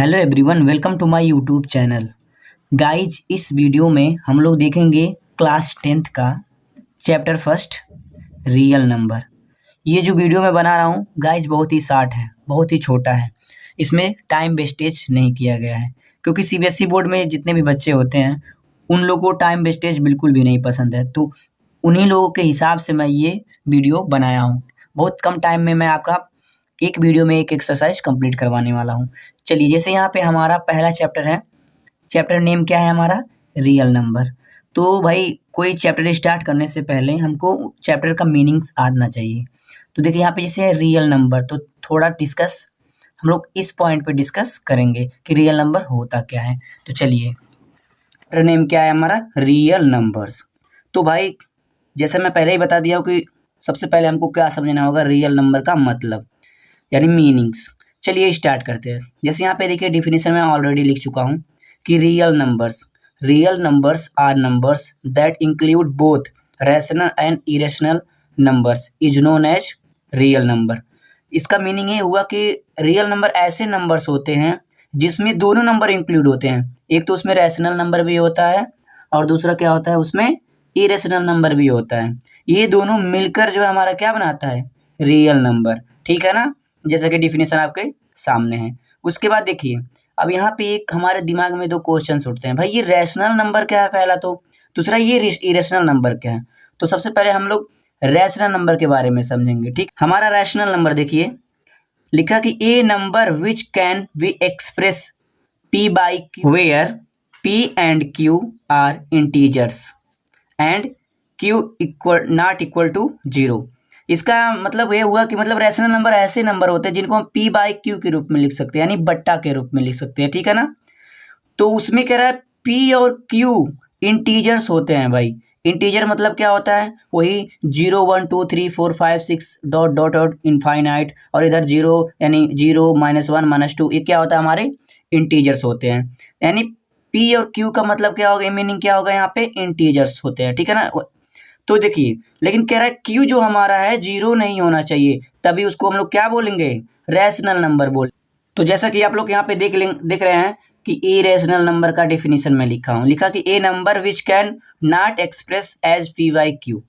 Hello everyone, welcome to my YouTube channel. Guys, इस video में हम लोग देखेंगे क्लास 10th का चैप्टर फर्स्ट रियल नंबर। ये जो वीडियो मैं बना रहा हूँ गाइज बहुत ही शॉर्ट है, बहुत ही छोटा है। इसमें टाइम वेस्टेज नहीं किया गया है क्योंकि सीबीएसई बोर्ड में जितने भी बच्चे होते हैं उन लोगों को टाइम वेस्टेज बिल्कुल भी नहीं पसंद है। तो उन्हीं लोगों के हिसाब से मैं ये वीडियो बनाया हूँ। बहुत कम टाइम में मैं आपका एक वीडियो में एक एक्सरसाइज कंप्लीट करवाने वाला हूँ। चलिए, जैसे यहाँ पे हमारा पहला चैप्टर है, चैप्टर नेम क्या है हमारा? Real number. तो भाई कोई चैप्टर स्टार्ट करने से पहले हमको चैप्टर का मीनिंग्स आना चाहिए। तो देखिए यहाँ पे जैसे है रियल नंबर, तो थोड़ा डिस्कस हम लोग इस पॉइंट पे डिस्कस करेंगे कि रियल नंबर होता क्या है। तो चलिए, चैप्टर नेम क्या है हमारा? Real numbers. तो भाई जैसे मैं पहले ही बता दिया हूँ कि सबसे पहले हमको क्या समझना होगा, रियल नंबर का मतलब यानी मीनिंग्स। चलिए स्टार्ट करते हैं। जैसे यहाँ पे देखिए डिफिनीशन में ऑलरेडी लिख चुका हूँ कि real numbers are numbers that include both rational and irrational numbers is known as real number. इसका मीनिंग ये हुआ कि रियल नंबर ऐसे नंबर्स होते हैं जिसमें दोनों नंबर इंक्लूड होते हैं। एक तो उसमें रैशनल नंबर भी होता है और दूसरा क्या होता है, उसमें इरेशनल नंबर भी होता है। ये दोनों मिलकर जो है हमारा क्या बनाता है? Real number. ठीक है ना, जैसा कि डिफिनेशन आपके सामने है। उसके बाद देखिए, अब यहाँ पे एक हमारे दिमाग में दो क्वेश्चंस उठते हैं, भाई ये रैशनल नंबर क्या है पहला, तो दूसरा ये इरेशनल नंबर क्या है। तो सबसे पहले हम लोग रैशनल नंबर के बारे में समझेंगे। ठीक, हमारा रैशनल नंबर देखिए लिखा कि a number which can be express p by q where p and q are integers and q equal not equal to zero. इसका मतलब ये हुआ कि मतलब रैशनल नंबर ऐसे नंबर होते हैं जिनको हम पी बाई क्यू के रूप में लिख सकते हैं, यानी बट्टा के रूप में लिख सकते हैं। ठीक है ना, तो उसमें कह रहा है पी और क्यू इंटीजर्स होते हैं। भाई इंटीजर मतलब क्या होता है? वही 0 1 2 3 4 5 6 डॉट डॉट डॉट इनफाइनाइट, और इधर 0 यानी 0 -1 -2, ये क्या होता है? हमारे इंटीजर्स होते हैं। यानी पी और क्यू का मतलब क्या होगा, मीनिंग क्या होगा? यहाँ पे इंटीजर्स होते हैं। ठीक है ना, तो देखिए लेकिन कह रहा है क्यू जो हमारा है 0 नहीं होना चाहिए, तभी उसको हम लोग क्या बोलेंगे? रैशनल नंबर बोल। तो जैसा कि आप लोग यहाँ पे देख रहे हैं कि इरेशनल नंबर का डेफिनेशन में लिखा कि a number which can not express as p by q,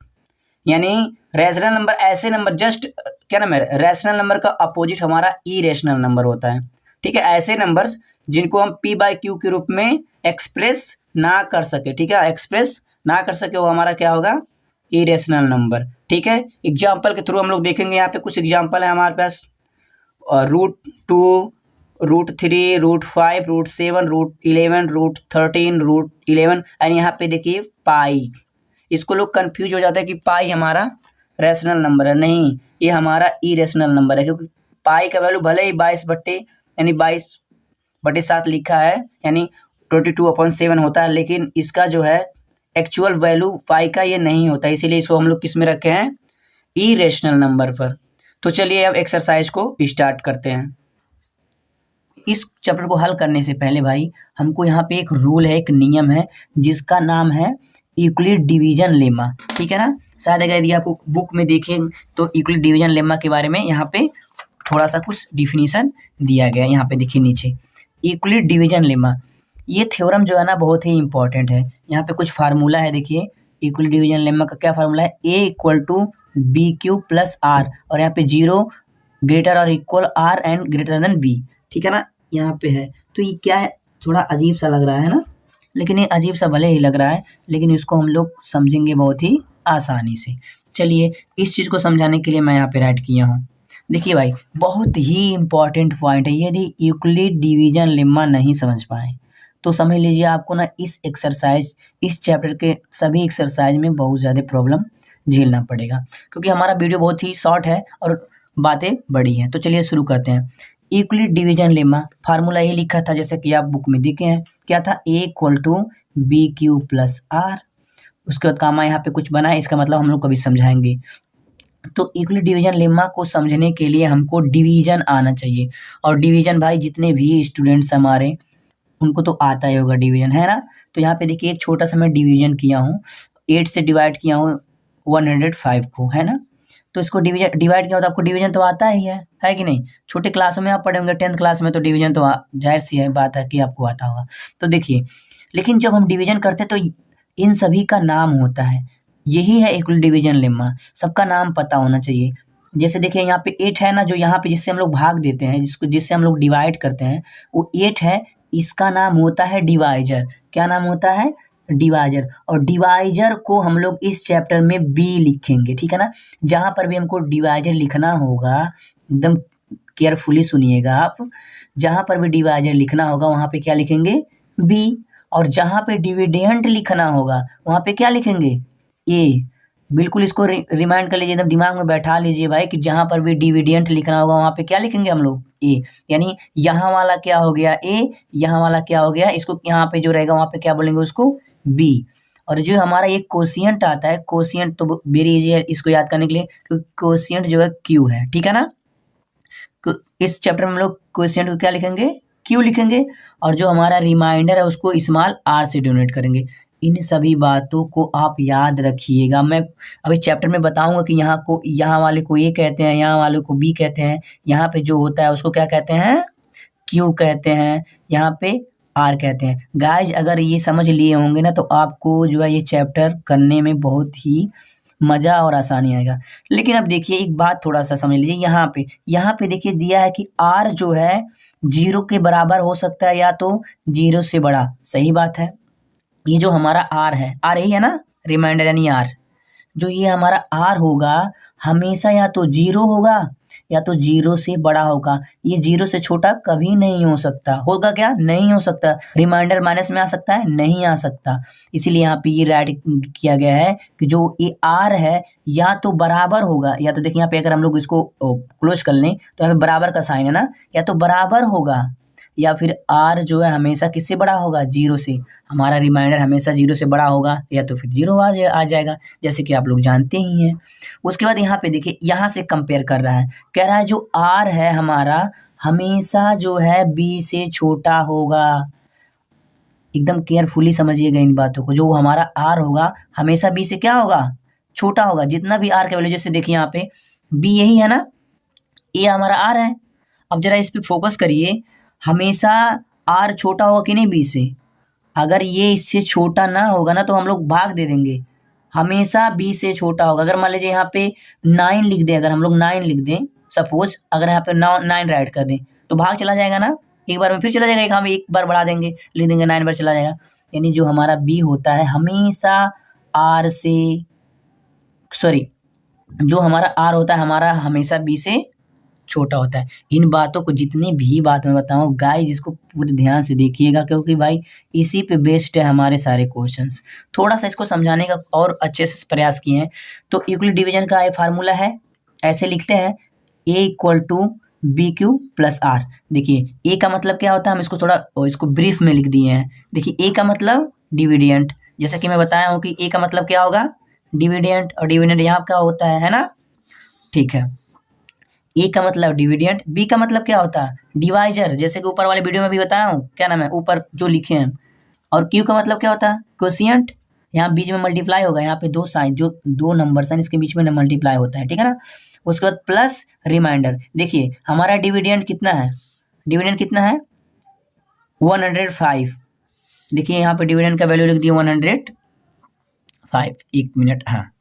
यानी रैशनल नंबर ऐसे नंबर, जस्ट क्या नाम है, रैशनल नंबर का अपोजिट हमारा इरेशनल नंबर होता है। ठीक है, ऐसे नंबर्स जिनको हम पी बाई क्यू के रूप में एक्सप्रेस ना कर सके। ठीक है, एक्सप्रेस ना कर सके वो हमारा क्या होगा? Irrational number. ठीक है, एग्जाम्पल के थ्रू हम लोग देखेंगे। यहाँ पे कुछ एग्जाम्पल है हमारे पास, √2 √3 √5 √7 √11 √13 √11, एंड यहाँ पे देखिए पाई। इसको लोग कंफ्यूज हो जाता है कि पाई हमारा रैशनल नंबर है। नहीं, ये हमारा इरेशनल नंबर है, क्योंकि पाई का वैल्यू भले ही 22/7 लिखा है, यानी 22/7 होता है, लेकिन इसका जो है एक्चुअल वैल्यू पाई का ये नहीं होता, इसीलिए इसको हम लोग किस में रखे हैं? इरेशनल नंबर पर। तो चलिए अब एक्सरसाइज को स्टार्ट करते हैं। इस चैप्टर को हल करने से पहले भाई हमको यहाँ पे एक रूल है, एक नियम है, जिसका नाम है यूक्लिड डिवीजन लेमा। ठीक है ना, शायद अगर यदि आप बुक में देखें तो यूक्लिड डिवीजन लेमा के बारे में यहाँ पे थोड़ा सा कुछ डिफिनीशन दिया गया है। यहाँ पे देखिए नीचे यूक्लिड डिवीजन लेमा, ये थ्योरम जो है ना बहुत ही इंपॉर्टेंट है। यहाँ पे कुछ फार्मूला है, देखिए यूक्लिड डिवीजन लेमा का क्या फार्मूला है? A equal to B Q plus r, और यहाँ पे 0 ग्रेटर और equal r and greater than b. ठीक है ना, यहाँ पे है। तो ये क्या है, थोड़ा अजीब सा लग रहा है ना, लेकिन ये अजीब सा भले ही लग रहा है, लेकिन इसको हम लोग समझेंगे बहुत ही आसानी से। चलिए, इस चीज़ को समझाने के लिए मैं यहाँ पे राइट किया हूँ। देखिए भाई, बहुत ही इंपॉर्टेंट पॉइंट है। यदि यूक्लिड डिवीजन लेमा नहीं समझ पाए तो समझ लीजिए आपको ना इस चैप्टर के सभी एक्सरसाइज में बहुत ज़्यादा प्रॉब्लम झेलना पड़ेगा, क्योंकि हमारा वीडियो बहुत ही शॉर्ट है और बातें बड़ी हैं। तो चलिए शुरू करते हैं। यूक्लिड डिवीजन लेमा फार्मूला ये लिखा था, जैसे कि आप बुक में देखे हैं, क्या था? A equal to B Q plus r. उसके बाद कामा यहाँ पे कुछ बना है, इसका मतलब हम लोग कभी समझाएंगे। तो यूक्लिड डिवीजन लेमा को समझने के लिए हमको डिवीजन आना चाहिए, और डिवीजन भाई जितने भी स्टूडेंट्स हमारे उनको तो आता ही होगा डिवीजन, है ना। तो यहाँ पे देखिए एक छोटा सा मैं डिवीजन किया हूँ, 8 से डिवाइड किया हूँ 105 को, है ना। तो इसको डिवाइड क्या होता है, आपको डिवीजन तो आता ही है कि नहीं। छोटे क्लासों में आप पढ़े होंगे 10th क्लास में, तो डिवीजन तो जाहिर सी है बात है कि आपको आता होगा। तो देखिए, लेकिन जब हम डिवीजन करते हैं तो इन सभी का नाम होता है, यही है यूक्लिड डिवीजन लेम्मा, सबका नाम पता होना चाहिए। जैसे देखिए यहाँ पे 8 है ना, जो यहाँ पे जिससे हम लोग भाग देते हैं, जिससे हम लोग डिवाइड करते हैं, वो 8 है, इसका नाम होता है डिवाइजर। क्या नाम होता है, डिवाइजर। और डिवाइजर को हम लोग इस चैप्टर में बी लिखेंगे, ठीक है ना। जहां पर भी हमको डिवाइजर लिखना होगा, एकदम केयरफुली सुनिएगा आप, जहां पर भी डिवाइजर लिखना होगा वहां पे क्या लिखेंगे, बी। और जहां पे डिविडेंट लिखना होगा वहां पे क्या लिखेंगे, ए। बिल्कुल इसको रिमाइंड कर लीजिए, एकदम दिमाग में बैठा लीजिए भाई, कि जहां पर भी डिविडेंट लिखना होगा वहां पे क्या लिखेंगे हम लोग, ए। यानी यहाँ वाला क्या हो गया, ए, यहाँ वाला क्या हो गया, इसको यहाँ पे जो रहेगा वहां पे क्या बोलेंगे उसको, बी। और जो हमारा एक कोशिएंट आता है, कोशिएंट तो वेरी इजी है इसको याद करने के लिए, क्योंकि कोशिएंट जो है क्यू है, ठीक है ना। इस चैप्टर में हम लोग कोशिएंट को क्या लिखेंगे, क्यू लिखेंगे। और जो हमारा रिमाइंडर है उसको स्मॉल आर से डिनोट करेंगे। इन सभी बातों को आप याद रखिएगा। मैं अभी चैप्टर में बताऊंगा कि यहाँ वाले को ए कहते हैं, यहाँ वाले को बी कहते हैं, यहाँ पे जो होता है उसको क्या कहते हैं, क्यू कहते हैं, यहाँ पे आर कहते हैं। गाइज अगर ये समझ लिए होंगे ना, तो आपको जो है ये चैप्टर करने में बहुत ही मजा और आसानी आएगा। लेकिन अब देखिए एक बात थोड़ा सा समझ लीजिए, यहाँ पे देखिए दिया है कि आर जो है 0 के बराबर हो सकता है या तो 0 से बड़ा। सही बात है। ये जो हमारा आर है, आर यही है ना, रिमाइंडर यानी आर, जो ये हमारा आर होगा हमेशा या तो 0 होगा या तो 0 से बड़ा होगा। ये 0 से छोटा कभी नहीं हो सकता। होगा क्या, नहीं हो सकता। रिमाइंडर माइनस में आ सकता है, नहीं आ सकता। इसीलिए यहाँ पे ये राइट किया गया है कि जो ये आर है या तो बराबर होगा, या तो देखिए यहाँ पे अगर हम लोग इसको क्लोज कर लें तो यहाँ पे बराबर का साइन है ना, या तो बराबर होगा या फिर आर जो है हमेशा किससे बड़ा होगा, 0 से। हमारा रिमाइंडर हमेशा 0 से बड़ा होगा या तो फिर 0 आ जाएगा, जैसे कि आप लोग जानते ही हैं। उसके बाद यहाँ पे देखिए, यहाँ से कंपेयर कर रहा है, कह रहा है जो आर है हमारा हमेशा जो है बी से छोटा होगा। एकदम केयरफुली समझिएगा इन बातों को। जो हमारा आर होगा हमेशा बी से क्या होगा, छोटा होगा। जितना भी आर का वैल्यू, जैसे देखिए यहाँ पे बी यही है ना, ये हमारा आर है। अब जरा इस पे फोकस करिए, हमेशा आर छोटा होगा कि नहीं बी से। अगर ये इससे छोटा ना होगा ना तो हम लोग भाग दे देंगे, हमेशा बी से छोटा होगा। अगर मान लीजिए यहाँ पे 9 लिख दें, अगर हम लोग 9 लिख दें सपोज, अगर यहाँ पे 9 राइट कर दें तो भाग चला जाएगा ना, एक बार में फिर चला जाएगा, हम एक बार बढ़ा देंगे, लिख देंगे 9 बार चला जाएगा। यानी जो हमारा बी होता है हमेशा आर से, सॉरी, जो हमारा आर होता है हमारा हमेशा बी से छोटा होता है। इन बातों को जितनी भी बात मैं बताऊं गाइस, इसको पूरे ध्यान से देखिएगा, क्योंकि भाई इसी पे बेस्ड है हमारे सारे क्वेश्चंस। थोड़ा सा इसको समझाने का और अच्छे से प्रयास किए हैं। तो यूक्लिड डिवीजन का ये फार्मूला है, ऐसे लिखते हैं, a equal to B Q plus r. देखिए ए का मतलब क्या होता है, हम इसको थोड़ा इसको ब्रीफ में लिख दिए हैं। देखिए ए का मतलब डिविडेंट, जैसा कि मैं बताया हूँ कि ए का मतलब क्या होगा, डिविडेंट, और डिविडेंट यहाँ का होता है ना, ठीक है। ए का मतलब डिविडेंट, बी का मतलब क्या होता है, डिवाइजर, जैसे कि ऊपर वाले वीडियो में भी बताया हूँ, क्या नाम है ऊपर जो लिखे हैं। और क्यू का मतलब क्या होता है, कोशिएंट, यहाँ बीच में मल्टीप्लाई होगा, यहाँ पे दो साइन, जो दो नंबर हैं इसके बीच में मल्टीप्लाई होता है, ठीक है ना। उसके बाद प्लस रिमाइंडर। देखिए हमारा डिविडेंट कितना है, डिविडेंट कितना है 105। देखिए यहाँ पे डिविडेंट का वैल्यू लिख दिया 105। एक मिनट, हाँ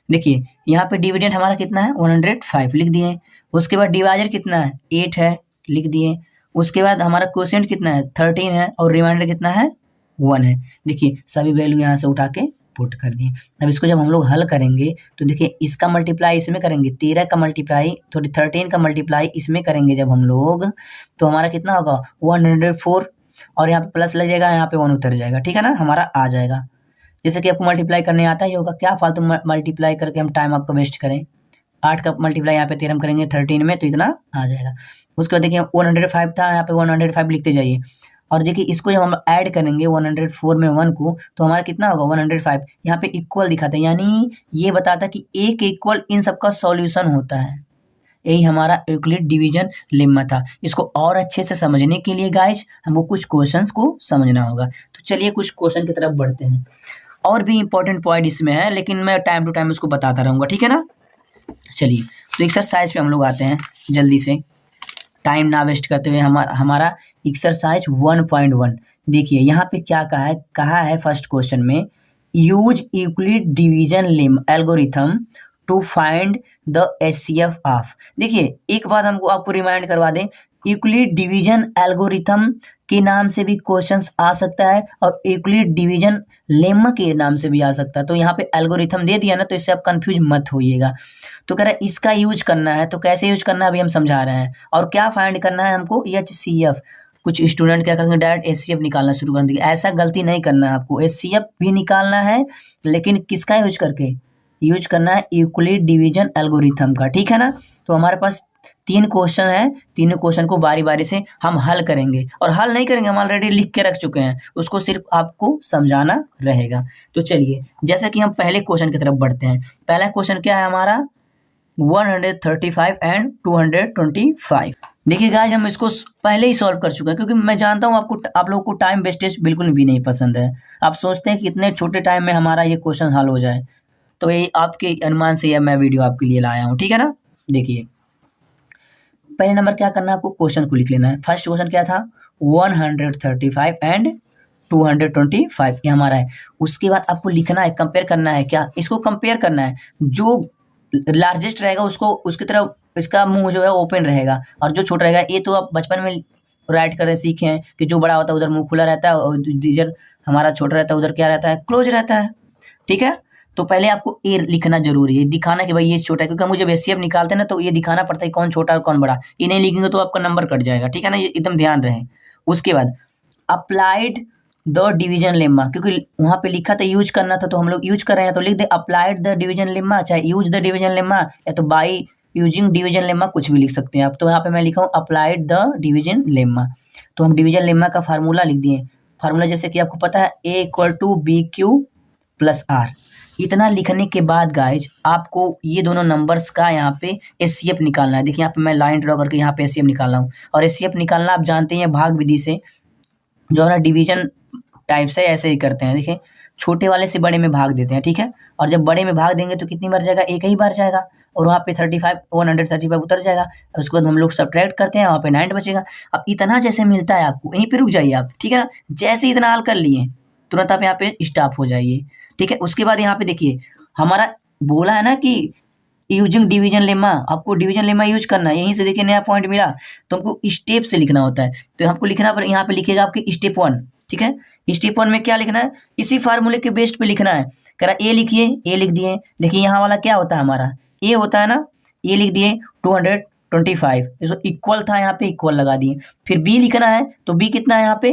देखिए यहाँ पे डिविडेंट हमारा कितना है 105 लिख दिए। उसके बाद डिवाइजर कितना है 8 है, लिख दिए। उसके बाद हमारा क्वोशिएंट कितना है 13 है, और रिमाइंडर कितना है 1 है। देखिए सभी वैल्यू यहाँ से उठा के पुट कर दिए। अब इसको जब हम लोग हल करेंगे तो देखिए इसका मल्टीप्लाई इसमें करेंगे, 13 का मल्टीप्लाई, थोड़ी 13 का मल्टीप्लाई इसमें करेंगे जब हम लोग, तो हमारा कितना होगा 104, और यहाँ पे प्लस लग जाएगा, यहाँ पे 1 उतर जाएगा, ठीक है ना, हमारा आ जाएगा। जैसे कि आपको मल्टीप्लाई करने आता ही होगा, क्या फालतू मल्टीप्लाई करके हम टाइम आपको वेस्ट करें। 8 का मल्टीप्लाई यहाँ पे 13 करेंगे 13 में, तो इतना आ जाएगा। उसके बाद देखिए 105 था, यहाँ पे 105 लिखते जाइए। और देखिए इसको जब हम ऐड करेंगे 104 में 1 को, तो हमारा कितना होगा 105। यहाँ पे इक्वल दिखाता है, यानी ये बताता है कि एक इक्वल इन सबका सॉल्यूशन होता है। यही हमारा यूक्लिड डिवीजन लेम्मा था। इसको और अच्छे से समझने के लिए गाइज हमको कुछ क्वेश्चंस को समझना होगा। तो चलिए कुछ क्वेश्चन की तरफ बढ़ते हैं। और भी इंपॉर्टेंट पॉइंट इसमें है, लेकिन मैं टाइम टू टाइम उसको बताता रहूँगा, ठीक है ना। चलिए तो एक्सरसाइज पे हम लोग आते हैं जल्दी से, टाइम ना वेस्ट करते हुए। हमारा एक्सरसाइज 1.1 देखिए यहाँ पे क्या कहा है फर्स्ट क्वेश्चन में, use Euclid division lemma algorithm to find the HCF of. देखिए एक बात हमको आपको रिमाइंड करवा दें, यूक्लिड डिवीजन एल्गोरिथम के नाम से भी क्वेश्चंस आ सकता है और यूक्लिड डिवीजन लेमा के नाम से भी आ सकता है। तो यहाँ पे एल्गोरिथम दे दिया ना, तो इससे आप कंफ्यूज मत होइएगा। तो कह रहा है इसका यूज करना है, तो कैसे यूज करना है अभी हम समझा रहे हैं। और क्या फाइंड करना है हमको, एचसीएफ। कुछ स्टूडेंट क्या करेंगे, डायरेक्ट एचसीएफ निकालना शुरू कर देंगे। ऐसा गलती नहीं करना है आपको, एचसीएफ भी निकालना है लेकिन किसका यूज करके, यूज करना है यूक्लिड डिवीजन एल्गोरिथम का, ठीक है ना। तो हमारे पास 3 क्वेश्चन है, तीनों क्वेश्चन को बारी बारी से हम हल करेंगे। और हल नहीं करेंगे, हम ऑलरेडी लिख के रख चुके हैं, उसको सिर्फ आपको समझाना रहेगा। तो चलिए जैसे कि हम पहले क्वेश्चन की तरफ बढ़ते हैं। पहला क्वेश्चन क्या है हमारा, 135 एंड 225। देखिए गाइस हम इसको पहले ही सॉल्व कर चुके हैं, क्योंकि मैं जानता हूँ आप लोगों को टाइम वेस्टेज बिल्कुल भी नहीं पसंद है। आप सोचते हैं कि इतने छोटे टाइम में हमारा ये क्वेश्चन हल हो जाए, तो ये आपके अनुमान से यह मैं वीडियो आपके लिए लाया हूँ, ठीक है ना। देखिए पहले नंबर क्या करना है आपको, क्वेश्चन को लिख लेना है। फर्स्ट क्वेश्चन क्या था, 135 एंड 225 ये हमारा है। उसके बाद आपको लिखना है, कंपेयर करना है, क्या इसको कंपेयर करना है। जो लार्जेस्ट रहेगा उसको उसकी तरफ इसका मुंह जो है ओपन रहेगा, और जो छोटा रहेगा, ये तो आप बचपन में राइट करने सीखे हैं कि जो बड़ा होता है उधर मुंह खुला रहता है और जिधर हमारा छोटा रहता है उधर क्या रहता है, क्लोज रहता है, ठीक है। तो पहले आपको ए लिखना जरूरी है, दिखाना कि भाई ये छोटा है, क्योंकि हम जब एचसीएफ निकालते हैं ना तो ये दिखाना पड़ता है कौन छोटा और कौन बड़ा। ये नहीं लिखेंगे तो आपका नंबर कट जाएगा, ठीक है ना, ये एकदम ध्यान रहे। उसके बाद अप्लाइड द डिवीजन लेम्मा, क्योंकि वहाँ पे लिखा था यूज करना था, तो हम लोग यूज कर रहे हैं, तो लिख दे अप्लाइड द डिवीजन लेम्मा, चाहे यूज द डिवीजन लेम्मा या तो बाई यूजिंग डिवीजन लेम्मा, कुछ भी लिख सकते हैं आप। तो यहाँ पे मैं लिखा हूँ अप्लाइड द डिवीजन लेम्मा। तो हम डिवीजन लेम्मा का फार्मूला लिख दिए। फार्मूला जैसे कि आपको पता है, A=BQ+R। इतना लिखने के बाद गाइज आपको ये दोनों नंबर्स का यहाँ पे एचसीएफ निकालना है। देखिए यहाँ पे मैं लाइन ड्रॉ करके यहाँ पे एचसीएफ निकाल रहा हूँ, और एचसीएफ निकालना आप जानते हैं भाग विधि से, जो हमारा डिवीजन टाइप से ऐसे ही करते हैं। देखिए छोटे वाले से बड़े में भाग देते हैं, ठीक है। और जब बड़े में भाग देंगे तो कितनी बार जाएगा, एक ही बार जाएगा, और वहाँ पे 135 उतर जाएगा। उसके बाद हम लोग सब्ट्रैक्ट करते हैं, वहाँ पे 9 बचेगा। अब इतना जैसे मिलता है आपको, यहीं पे रुक जाइए आप, ठीक है ना। जैसे इतना हल कर लिए तुरंत आप यहाँ पे स्टॉप हो जाइए, ठीक है। उसके बाद यहाँ पे देखिए हमारा बोला है ना कि यूजिंग डिवीजन लेमा, आपको डिवीजन लेमा यूज करना है। यहीं से देखिए नया पॉइंट मिला, तो हमको स्टेप से लिखना होता है। तो हमको लिखना पर यहाँ पे लिखेगा आपके स्टेप 1, ठीक है। स्टेप 1 में क्या लिखना है, इसी फार्मूले के बेस्ड पे लिखना है। कह रहा ए लिखिए, ए लिख दिए। देखिए यहाँ वाला क्या होता है हमारा, ए होता है ना, ए लिख दिए। 225 इसको इक्वल था, यहाँ पे इक्वल लगा दिए। फिर बी लिखना है, तो बी कितना है यहाँ पे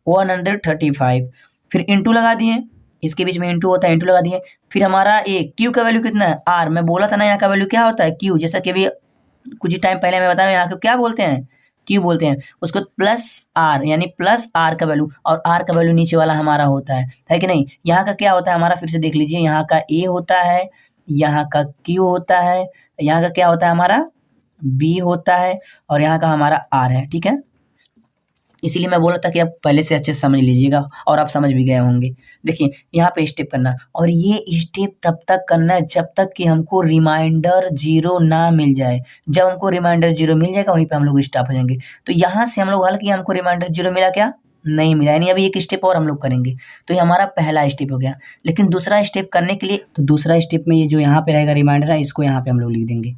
135, फिर इंटू लगा दिए, इसके बीच में इंटू होता है, इंटू लगा दिए। फिर हमारा ए क्यू का वैल्यू कितना है, आर। मैं बोला था ना यहाँ का वैल्यू क्या होता है, क्यू, जैसा कि अभी कुछ ही टाइम पहले मैं बताया, यहाँ को क्या बोलते हैं, क्यू बोलते हैं। उसको प्लस आर, यानी प्लस आर का वैल्यू, और आर का वैल्यू नीचे वाला हमारा होता है कि नहीं। यहाँ का क्या होता है हमारा, फिर से देख लीजिए, यहाँ का ए होता है, यहाँ का क्यू होता है, यहाँ का क्या होता है हमारा बी होता है, और यहाँ का हमारा आर है, ठीक है। इसीलिए मैं बोला था कि आप पहले से अच्छे से समझ लीजिएगा, और आप समझ भी गए होंगे। देखिए यहाँ पे स्टेप करना, और ये स्टेप तब तक करना है जब तक कि हमको रिमाइंडर 0 ना मिल जाए। जब हमको रिमाइंडर 0 मिल जाएगा वहीं पे हम लोग स्टॉप हो जाएंगे। तो यहाँ से हम लोग हल किया, हमको रिमाइंडर 0 मिला क्या, नहीं मिला, यानी अभी एक स्टेप और हम लोग करेंगे। तो ये हमारा पहला स्टेप हो गया। लेकिन दूसरा स्टेप करने के लिए, तो दूसरा स्टेप में ये जो यहाँ पे रहेगा रिमाइंडर है, इसको यहाँ पे हम लोग लिख देंगे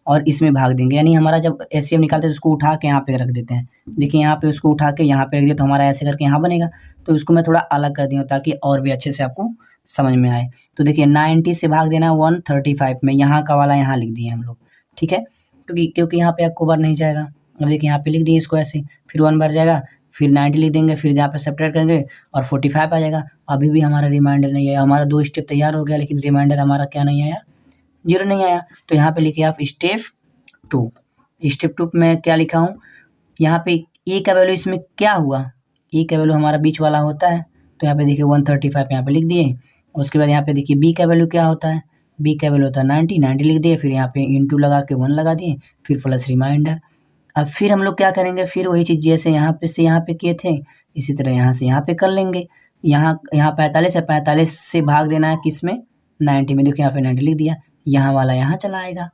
और इसमें भाग देंगे। यानी हमारा जब एचसीएफ निकालते हैं तो उसको उठा के यहाँ पे रख देते हैं। देखिए यहाँ पे उसको उठा के यहाँ पे रख दिया, तो हमारा ऐसे करके यहाँ बनेगा। तो उसको मैं थोड़ा अलग कर दिया ताकि और भी अच्छे से आपको समझ में आए। तो देखिए 90 से भाग देना 135 में, यहाँ का वाला यहाँ लिख दिए हम लोग, ठीक है, क्योंकि यहाँ पे आपको बार नहीं जाएगा। अब देखिए यहाँ पे लिख दिए इसको ऐसे, फिर 1 बार जाएगा, फिर 90 लिख देंगे, फिर यहाँ पे सेपरेट करेंगे और 45 आ जाएगा। अभी भी हमारा रिमाइंडर नहीं आया, हमारा 2 स्टेप तैयार हो गया, लेकिन रिमाइंडर हमारा क्या नहीं आया, 0 नहीं आया। तो यहाँ पे लिखिए आप स्टेप 2। स्टेप 2 में क्या लिखा हूँ, यहाँ पे ए का वैल्यू इसमें क्या हुआ, ए का वैल्यू हमारा बीच वाला होता है। तो यहाँ पे देखिए 135 यहाँ पे लिख दिए। उसके बाद यहाँ पे देखिए बी का वैल्यू क्या होता है, बी का वैल्यू होता है 90 लिख दिए। फिर यहाँ पे इंटू लगा के 1 लगा दिए, फिर प्लस रिमाइंडर। अब फिर हम लोग क्या करेंगे, फिर वही चीज़ जैसे यहाँ पे से यहाँ पे किए थे, इसी तरह यहाँ से यहाँ पे कर लेंगे। यहाँ 45 है, 45 से भाग देना है किस में, 90 में। देखिए यहाँ पे 90 लिख दिया, यहाँ वाला यहाँ चला आएगा।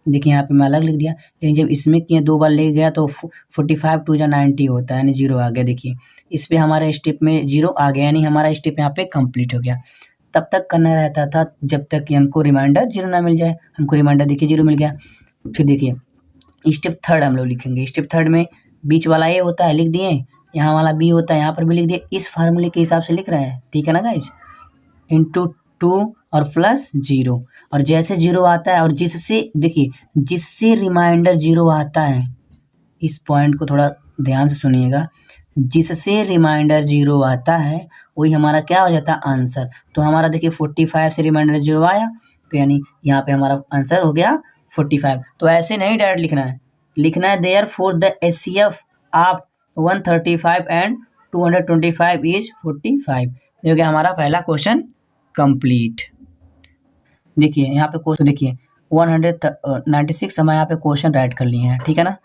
देखिए यहाँ पे मैं अलग लिख दिया, लेकिन जब इसमें किए 2 बार ले गया तो 45 2 जा 90 होता है, यानी 0 आ गया। देखिए इस पे हमारे स्टेप में 0 आ गया, यानी हमारा स्टेप यहाँ पे कंप्लीट हो गया। तब तक करना रहता था जब तक कि हमको रिमाइंडर 0 ना मिल जाए। हमको रिमाइंडर देखिए 0 मिल गया। फिर देखिए स्टेप थर्ड हम लोग लिखेंगे। स्टेप थर्ड में बीच वाला ए होता है, लिख दिए, यहाँ वाला बी होता है, यहाँ पर भी लिख दिए। इस फार्मूले के हिसाब से लिख रहे हैं, ठीक है ना गाइज, इंटू 2 और प्लस 0। और जैसे 0 आता है और जिससे देखिए जिससे रिमाइंडर 0 आता है, इस पॉइंट को थोड़ा ध्यान से सुनिएगा, जिससे रिमाइंडर 0 आता है वही हमारा क्या हो जाता है, आंसर। तो हमारा देखिए 45 से रिमाइंडर 0 आया, तो यानी यहाँ पे हमारा आंसर हो गया 45। तो ऐसे नहीं डायरेक्ट लिखना है, लिखना है therefore the HCF of 135 and 225 is 45। जो कि हमारा पहला क्वेश्चन कंप्लीट। देखिए यहाँ पे क्वेश्चन देखिए 196 हम यहाँ पे क्वेश्चन राइट कर लिए हैं, ठीक है ना।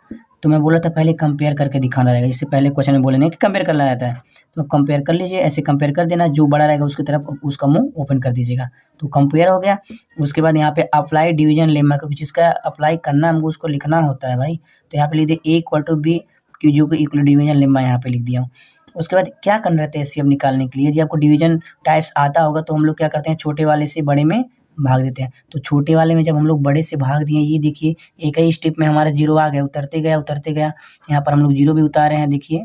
तो मैं बोला था पहले कंपेयर करके दिखाना रहेगा, जिससे पहले क्वेश्चन में बोले नहीं कि कंपेयर करना रहता है, तो आप कंपेयर कर लीजिए, ऐसे कंपेयर कर देना, जो बड़ा रहेगा उसकी तरफ उसका मुंह ओपन कर दीजिएगा। तो कंपेयर हो गया। उसके बाद यहाँ पे अप्लाई डिवीजन लेमा, क्योंकि जिसका अप्लाई करना है हमको उसको लिखना होता है भाई। तो यहाँ पे लिख दिए A = B, कि जो कि इक्वल डिवीजन लेमा यहाँ पे लिख दिया हूँ। उसके बाद क्या करना रहता है एचसीएफ निकालने के लिए, यदि आपको डिवीजन टाइप्स आता होगा तो हम लोग क्या करते हैं, छोटे वाले से बड़े में भाग देते हैं। तो छोटे वाले में जब हम लोग बड़े से भाग दिए, ये देखिए एक ही स्टेप में हमारा 0 आ गया, उतरते गया, यहाँ पर हम लोग 0 भी उतारे हैं देखिए,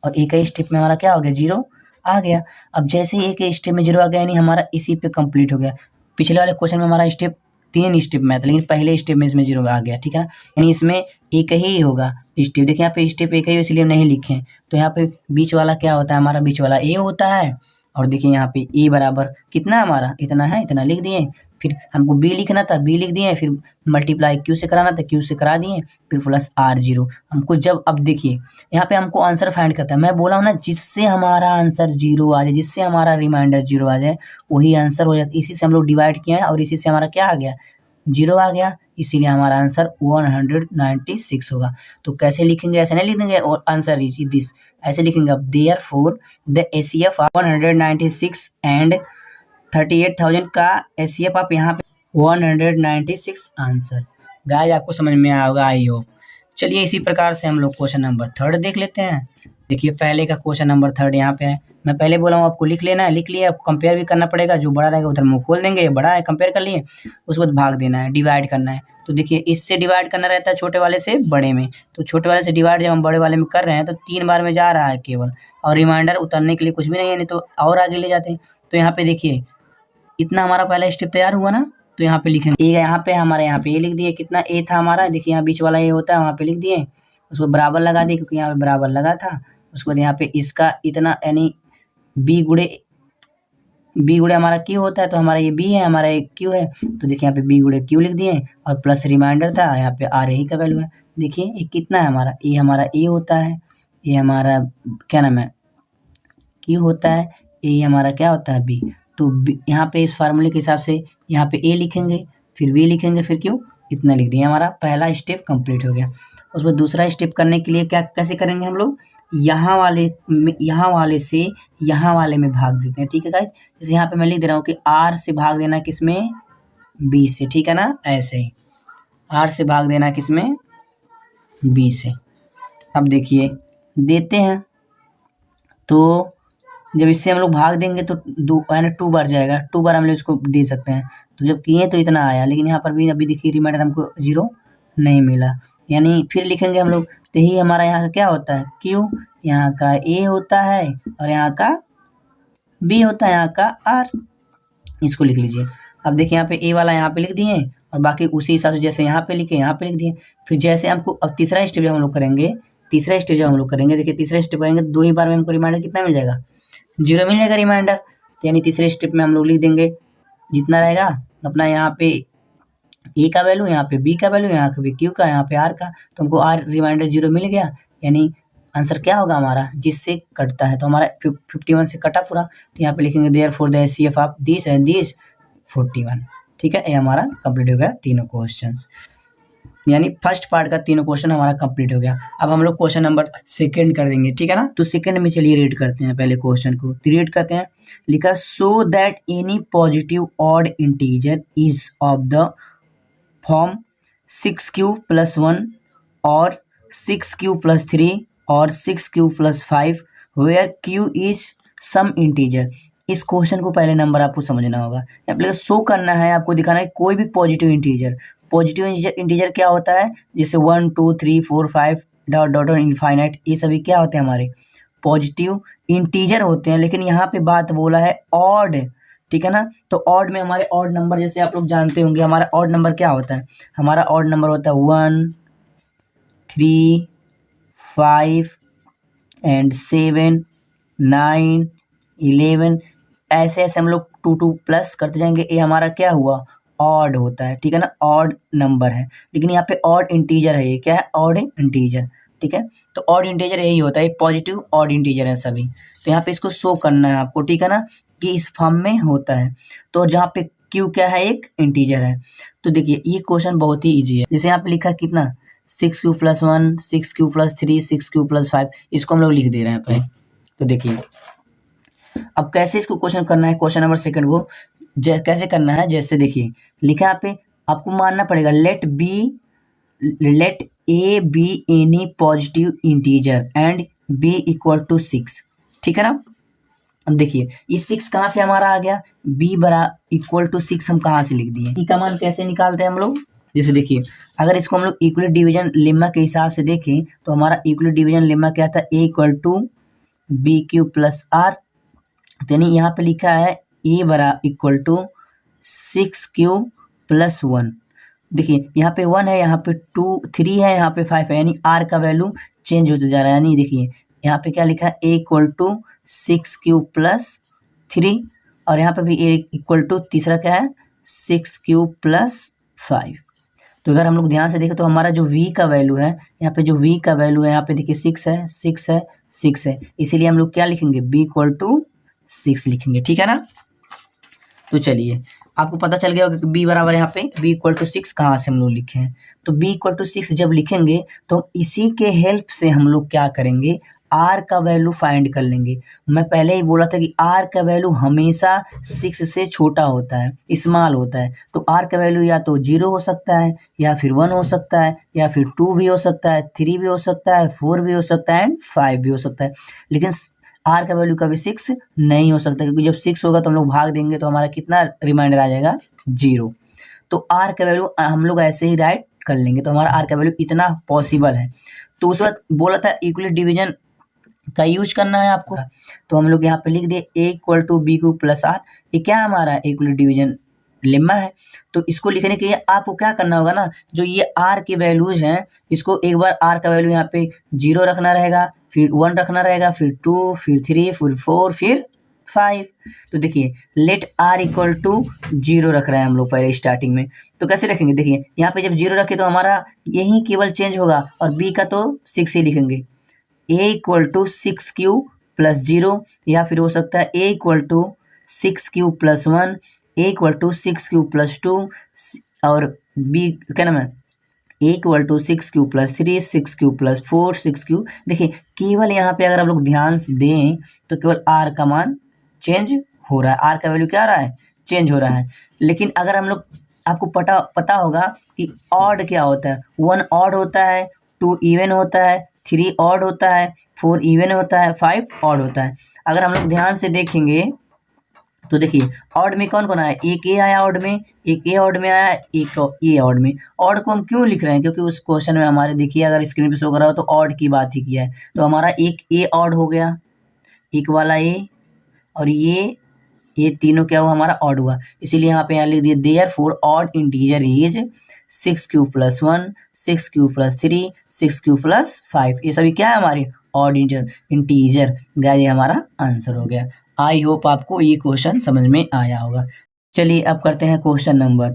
और एक ही स्टेप में हमारा क्या हो गया, 0 आ गया। अब जैसे ही एक ही स्टेप में 0 आ गया, यानी हमारा इसी पे कंप्लीट हो गया। पिछले वाले क्वेश्चन में हमारा स्टेप 3 स्टेप में था, लेकिन पहले स्टेप में इसमें 0 आ गया, ठीक है ना, यानी इसमें एक ही होगा स्टेप। देखिए यहाँ पे स्टेप एक ही, इसलिए हम नहीं लिखे। तो यहाँ पे बीच वाला क्या होता है, हमारा बीच वाला ए होता है। और देखिए यहाँ पे ए बराबर कितना हमारा, इतना है, इतना लिख दिए। फिर हमको बी लिखना था, बी लिख दिए। फिर मल्टीप्लाई क्यू से कराना था, क्यू से करा दिए। फिर प्लस R0 हमको जब, अब देखिए यहाँ पे हमको आंसर फाइंड करता है। मैं बोला हूँ ना, जिससे हमारा आंसर 0 आ जाए, जिससे हमारा रिमाइंडर 0 आ जाए, वही आंसर हो जाता है। इसी से हम लोग डिवाइड किया है और इसी से हमारा क्या आ गया, 0 आ गया, इसीलिए हमारा आंसर 196 होगा। तो कैसे लिखेंगे, ऐसे नहीं लिख देंगे और आंसर इज दिस, ऐसे लिखेंगे अब therefore the HCF of 196 and 38,000 का एचसीएफ आप यहाँ पे 196 आंसर। गाइस आपको समझ में आया होगा, आई होप। चलिए इसी प्रकार से हम लोग क्वेश्चन नंबर 3 देख लेते हैं। देखिए पहले का क्वेश्चन नंबर 3 यहाँ पे है। मैं पहले बोला हूँ आपको लिख लेना है, लिख लिया। आपको कंपेयर भी करना पड़ेगा, जो बड़ा रहेगा उधर मुंह खोल देंगे, बड़ा है कंपेयर कर लिए, उसके बाद भाग देना है, डिवाइड करना है। तो देखिए इससे डिवाइड करना रहता है छोटे वाले से बड़े में। तो छोटे वाले से डिवाइड जब हम बड़े वाले में कर रहे हैं तो 3 बार में जा रहा है केवल, और रिमाइंडर उतरने के लिए कुछ भी नहीं है, नहीं तो और आगे ले जाते हैं। तो यहाँ पे देखिए इतना हमारा पहला स्टेप तैयार हुआ ना। तो यहाँ पे लिखेंगे ए, यहाँ पे हमारे यहाँ पे ए लिख दिए, कितना ए था हमारा, देखिए यहाँ बीच वाला ए होता है, वहाँ पे लिख दिए। उसको बराबर लगा दिए, क्योंकि यहाँ पे बराबर लगा था। उसके बाद यहाँ पे इसका इतना, यानी बी गुड़े हमारा क्यू होता है, तो हमारा ये बी है, हमारा ये क्यू है। तो देखिए यहाँ पे बी गुड़े क्यू लिख दिए, और प्लस रिमाइंडर था, यहाँ पे आर ही का वैल्यू है। देखिए ये कितना है हमारा, ये हमारा ए होता है, ये हमारा क्या नाम है, क्यू होता है, ये हमारा क्या होता है, बी। तो यहाँ पे इस फार्मूले के हिसाब से यहाँ पे ए लिखेंगे, फिर बी लिखेंगे, फिर क्यू, इतना लिख दिए। हमारा पहला स्टेप कंप्लीट हो गया। उसके बाद दूसरा स्टेप करने के लिए क्या कैसे करेंगे हम लोग, यहाँ वाले से यहाँ वाले में भाग देते हैं, ठीक है गाइज। जैसे यहाँ पे मैं लिख दे रहा हूँ कि आर से भाग देना किसमें, बी से, ठीक है ना, ऐसे ही आर से भाग देना किसमें, बी से। अब देखिए देते हैं, तो जब इससे हम लोग भाग देंगे तो 2 बार जाएगा, 2 बार हम लोग इसको दे सकते हैं। तो जब किए तो इतना आया, लेकिन यहाँ पर भी अभी देखिए रिमाइंडर हमको 0 नहीं मिला, यानी फिर लिखेंगे हम लोग। तो यही हमारा यहाँ का क्या होता है, क्यू, यहाँ का ए होता है, और यहाँ का बी होता है, यहाँ का आर। इसको लिख लीजिए। अब देखिए यहाँ पे ए वाला यहाँ पे लिख दिए, और बाकी उसी हिसाब से जैसे यहाँ पे लिखे यहाँ पे लिख दिए। फिर जैसे हमको अब तीसरा स्टेप जब हम लोग करेंगे, देखिए तीसरा स्टेप करेंगे, 2 ही बार में हमको रिमाइंडर कितना मिल जाएगा, 0 मिल जाएगा रिमाइंडर। यानी तीसरे स्टेप में हम लोग लिख देंगे जितना रहेगा अपना, यहाँ पे ए का वैल्यू, यहाँ पे बी का वैल्यू, यहाँ पे क्यू का, यहाँ पे आर का। तो हमको आर रिमाइंडर 0 मिल गया, यानी आंसर क्या होगा हमारा, जिससे कटता है। तो हमारा 51 से कटा पूरा। तो यहाँ पे लिखेंगे therefore the HCF of this and this 41, ठीक है। ये हमारा कंप्लीट हो गया तीनों क्वेश्चंस, यानी फर्स्ट पार्ट का तीनों क्वेश्चन हमारा कंप्लीट हो गया। अब हम लोग क्वेश्चन नंबर 2 कर देंगे, ठीक है ना। तो सेकंड में चलिए रीड करते हैं पहले क्वेश्चन को। रीड करते हैं, लिखा so that any positive odd integer is of the form 6q+1 और 6q+3 और 6q+5 where q is some integer. इस क्वेश्चन को पहले नंबर आपको समझना होगा। यहाँ पे शो करना है, आपको दिखाना है कोई भी पॉजिटिव इंटीजर। पॉजिटिव इंटीजर क्या होता है, जैसे 1 2 3 4 5 डॉट डॉट इनफाइनाइट, ये सभी क्या होते हैं, हमारे पॉजिटिव इंटीजर होते हैं। लेकिन यहाँ पे बात बोला है ऑड, ठीक है ना। तो ऑड में हमारे ऑड नंबर, जैसे आप लोग जानते होंगे, हमारा ऑड नंबर क्या होता है, हमारा ऑड नंबर होता है 1 3 5 एंड 7 9 11। ऐसे ऐसे हम लोग 2 प्लस करते जाएंगे, ये हमारा क्या हुआ, ऑड होता है, ठीक है ना, ऑड नंबर है। लेकिन यहाँ पे ऑड इंटीजर है, ये क्या है, ऑड इंटीजर, ठीक है। तो ऑड इंटीजर यही होता है, पॉजिटिव ऑड इंटीजर है सभी। तो यहाँ पे इसको शो करना है आपको, ठीक है ना, कि इस फॉर्म में होता है। तो जहाँ पे क्यू क्या है, एक इंटीजर है। तो देखिए ये क्वेश्चन बहुत ही ईजी है। जैसे यहाँ पे लिखा कितना, 6q+1 6q+3 6q+5, इसको हम लोग लिख दे रहे हैं पहले। तो देखिए अब कैसे इसको क्वेश्चन करना है, क्वेश्चन नंबर सेकंड को कैसे करना है, जैसे देखिए लिखा यहाँ पे, आपको मानना पड़ेगा let A be any positive integer and B equal to 6, ठीक है ना। अब देखिए ये 6 कहाँ से हमारा आ गया, b बरा इक्वल टू 6 हम कहाँ से लिख दिए। e का मान कैसे निकालते हैं हम लोग, जैसे देखिए अगर इसको हम लोग इक्वल डिवीजन लेम्मा के हिसाब से देखें तो हमारा इक्वल डिवीजन लेम्मा क्या था, a equal to B Q plus R. यानी यहाँ पे लिखा है a बरा इक्वल टू 6q+1। देखिए यहाँ पे 1 है, यहाँ पे 2 3 है, यहाँ पे 5 है, यानी r का वैल्यू चेंज होते जा रहा है। यानी देखिए यहाँ पे क्या लिखा है, a इक्वल टू 6q+3 और यहाँ पे भी a इक्वल टू तीसरा क्या है, 6q+5। तो अगर हम लोग ध्यान से देखें तो हमारा जो v का वैल्यू है, यहाँ पे जो v का वैल्यू है, यहाँ पे देखिए 6 है 6 है 6 है, इसीलिए हम लोग क्या लिखेंगे, b इक्वल टू 6 लिखेंगे, ठीक है ना। तो चलिए आपको पता चल गया होगा कि b बराबर यहाँ पे b इक्वल टू 6 कहाँ से हम लोग लिखे हैं। तो b इक्वल टू 6 जब लिखेंगे तो इसी के हेल्प से हम लोग क्या करेंगे, r का वैल्यू फाइंड कर लेंगे। मैं पहले ही बोला था कि r का वैल्यू हमेशा 6 से छोटा होता है, स्मॉल होता है। तो r का वैल्यू या तो 0 हो सकता है, या फिर 1 हो सकता है, या फिर 2 भी हो सकता है, 3 भी हो सकता है, 4 भी हो सकता है एंड 5 भी हो सकता है। लेकिन आर का वैल्यू कभी 6 नहीं हो सकता, क्योंकि जब 6 होगा तो हम लोग भाग देंगे तो हमारा कितना रिमाइंडर आ जाएगा, 0। तो आर का वैल्यू हम लोग ऐसे ही राइट कर लेंगे, तो हमारा आर का वैल्यू इतना पॉसिबल है। तो उस वक्त बोला था इक्वल डिवीजन का यूज करना है आपको, तो हम लोग यहाँ पे लिख दिए a equal to B Q plus R. ये क्या हमारा इक्वल डिवीजन लेम्मा है। तो इसको लिखने के लिए आपको क्या करना होगा ना, जो ये r के वैल्यूज हैं, इसको एक बार r का वैल्यू यहाँ पे 0 रखना रहेगा, फिर 1 रखना रहेगा, फिर 2, फिर 3, फिर 4, फिर 5। तो देखिए लेट r इक्वल टू 0 रख रहे हैं हम लोग पहले स्टार्टिंग में। तो कैसे रखेंगे, देखिए यहाँ पे जब 0 रखे तो हमारा यही केवल चेंज होगा, और b का तो 6 ही लिखेंगे, a इक्वल टू 6q+0, या फिर हो सकता है a equal to 6q+1, a equal to 6q+2, और b क्या नाम है, a equal to 6q+3 6q+4 6q। देखिए केवल यहाँ पे अगर आप लोग ध्यान से दें तो केवल r का मान चेंज हो रहा है, r का वैल्यू क्या आ रहा है, चेंज हो रहा है। लेकिन अगर हम लोग, आपको पता होगा कि ऑड क्या होता है, 1 ऑड होता है, 2 इवन होता है, 3 ऑड होता है, 4 इवन होता है, 5 ऑड होता है। अगर हम लोग ध्यान से देखेंगे तो देखिए ऑड में कौन कौन आया, एक ए आया ऑड में, एक ए ऑड में आया, एक ए ऑड में। ऑड को हम क्यों लिख रहे हैं, क्योंकि उस क्वेश्चन में हमारे देखिए अगर स्क्रीन पे शो कर रहा हो तो ऑड की बात ही किया है। तो हमारा एक ए ऑड हो गया, एक वाला ए, और ये तीनों क्या हुआ, हमारा ऑड हुआ। इसीलिए यहाँ पे यहाँ लिख दिए therefore odd integer is 6q+1 6q+3 6q+5। ये सभी क्या है हमारे ऑड इंटीजर। गाइस ये हमारा आंसर हो गया। आई होप आपको ये क्वेश्चन समझ में आया होगा। चलिए अब करते हैं क्वेश्चन नंबर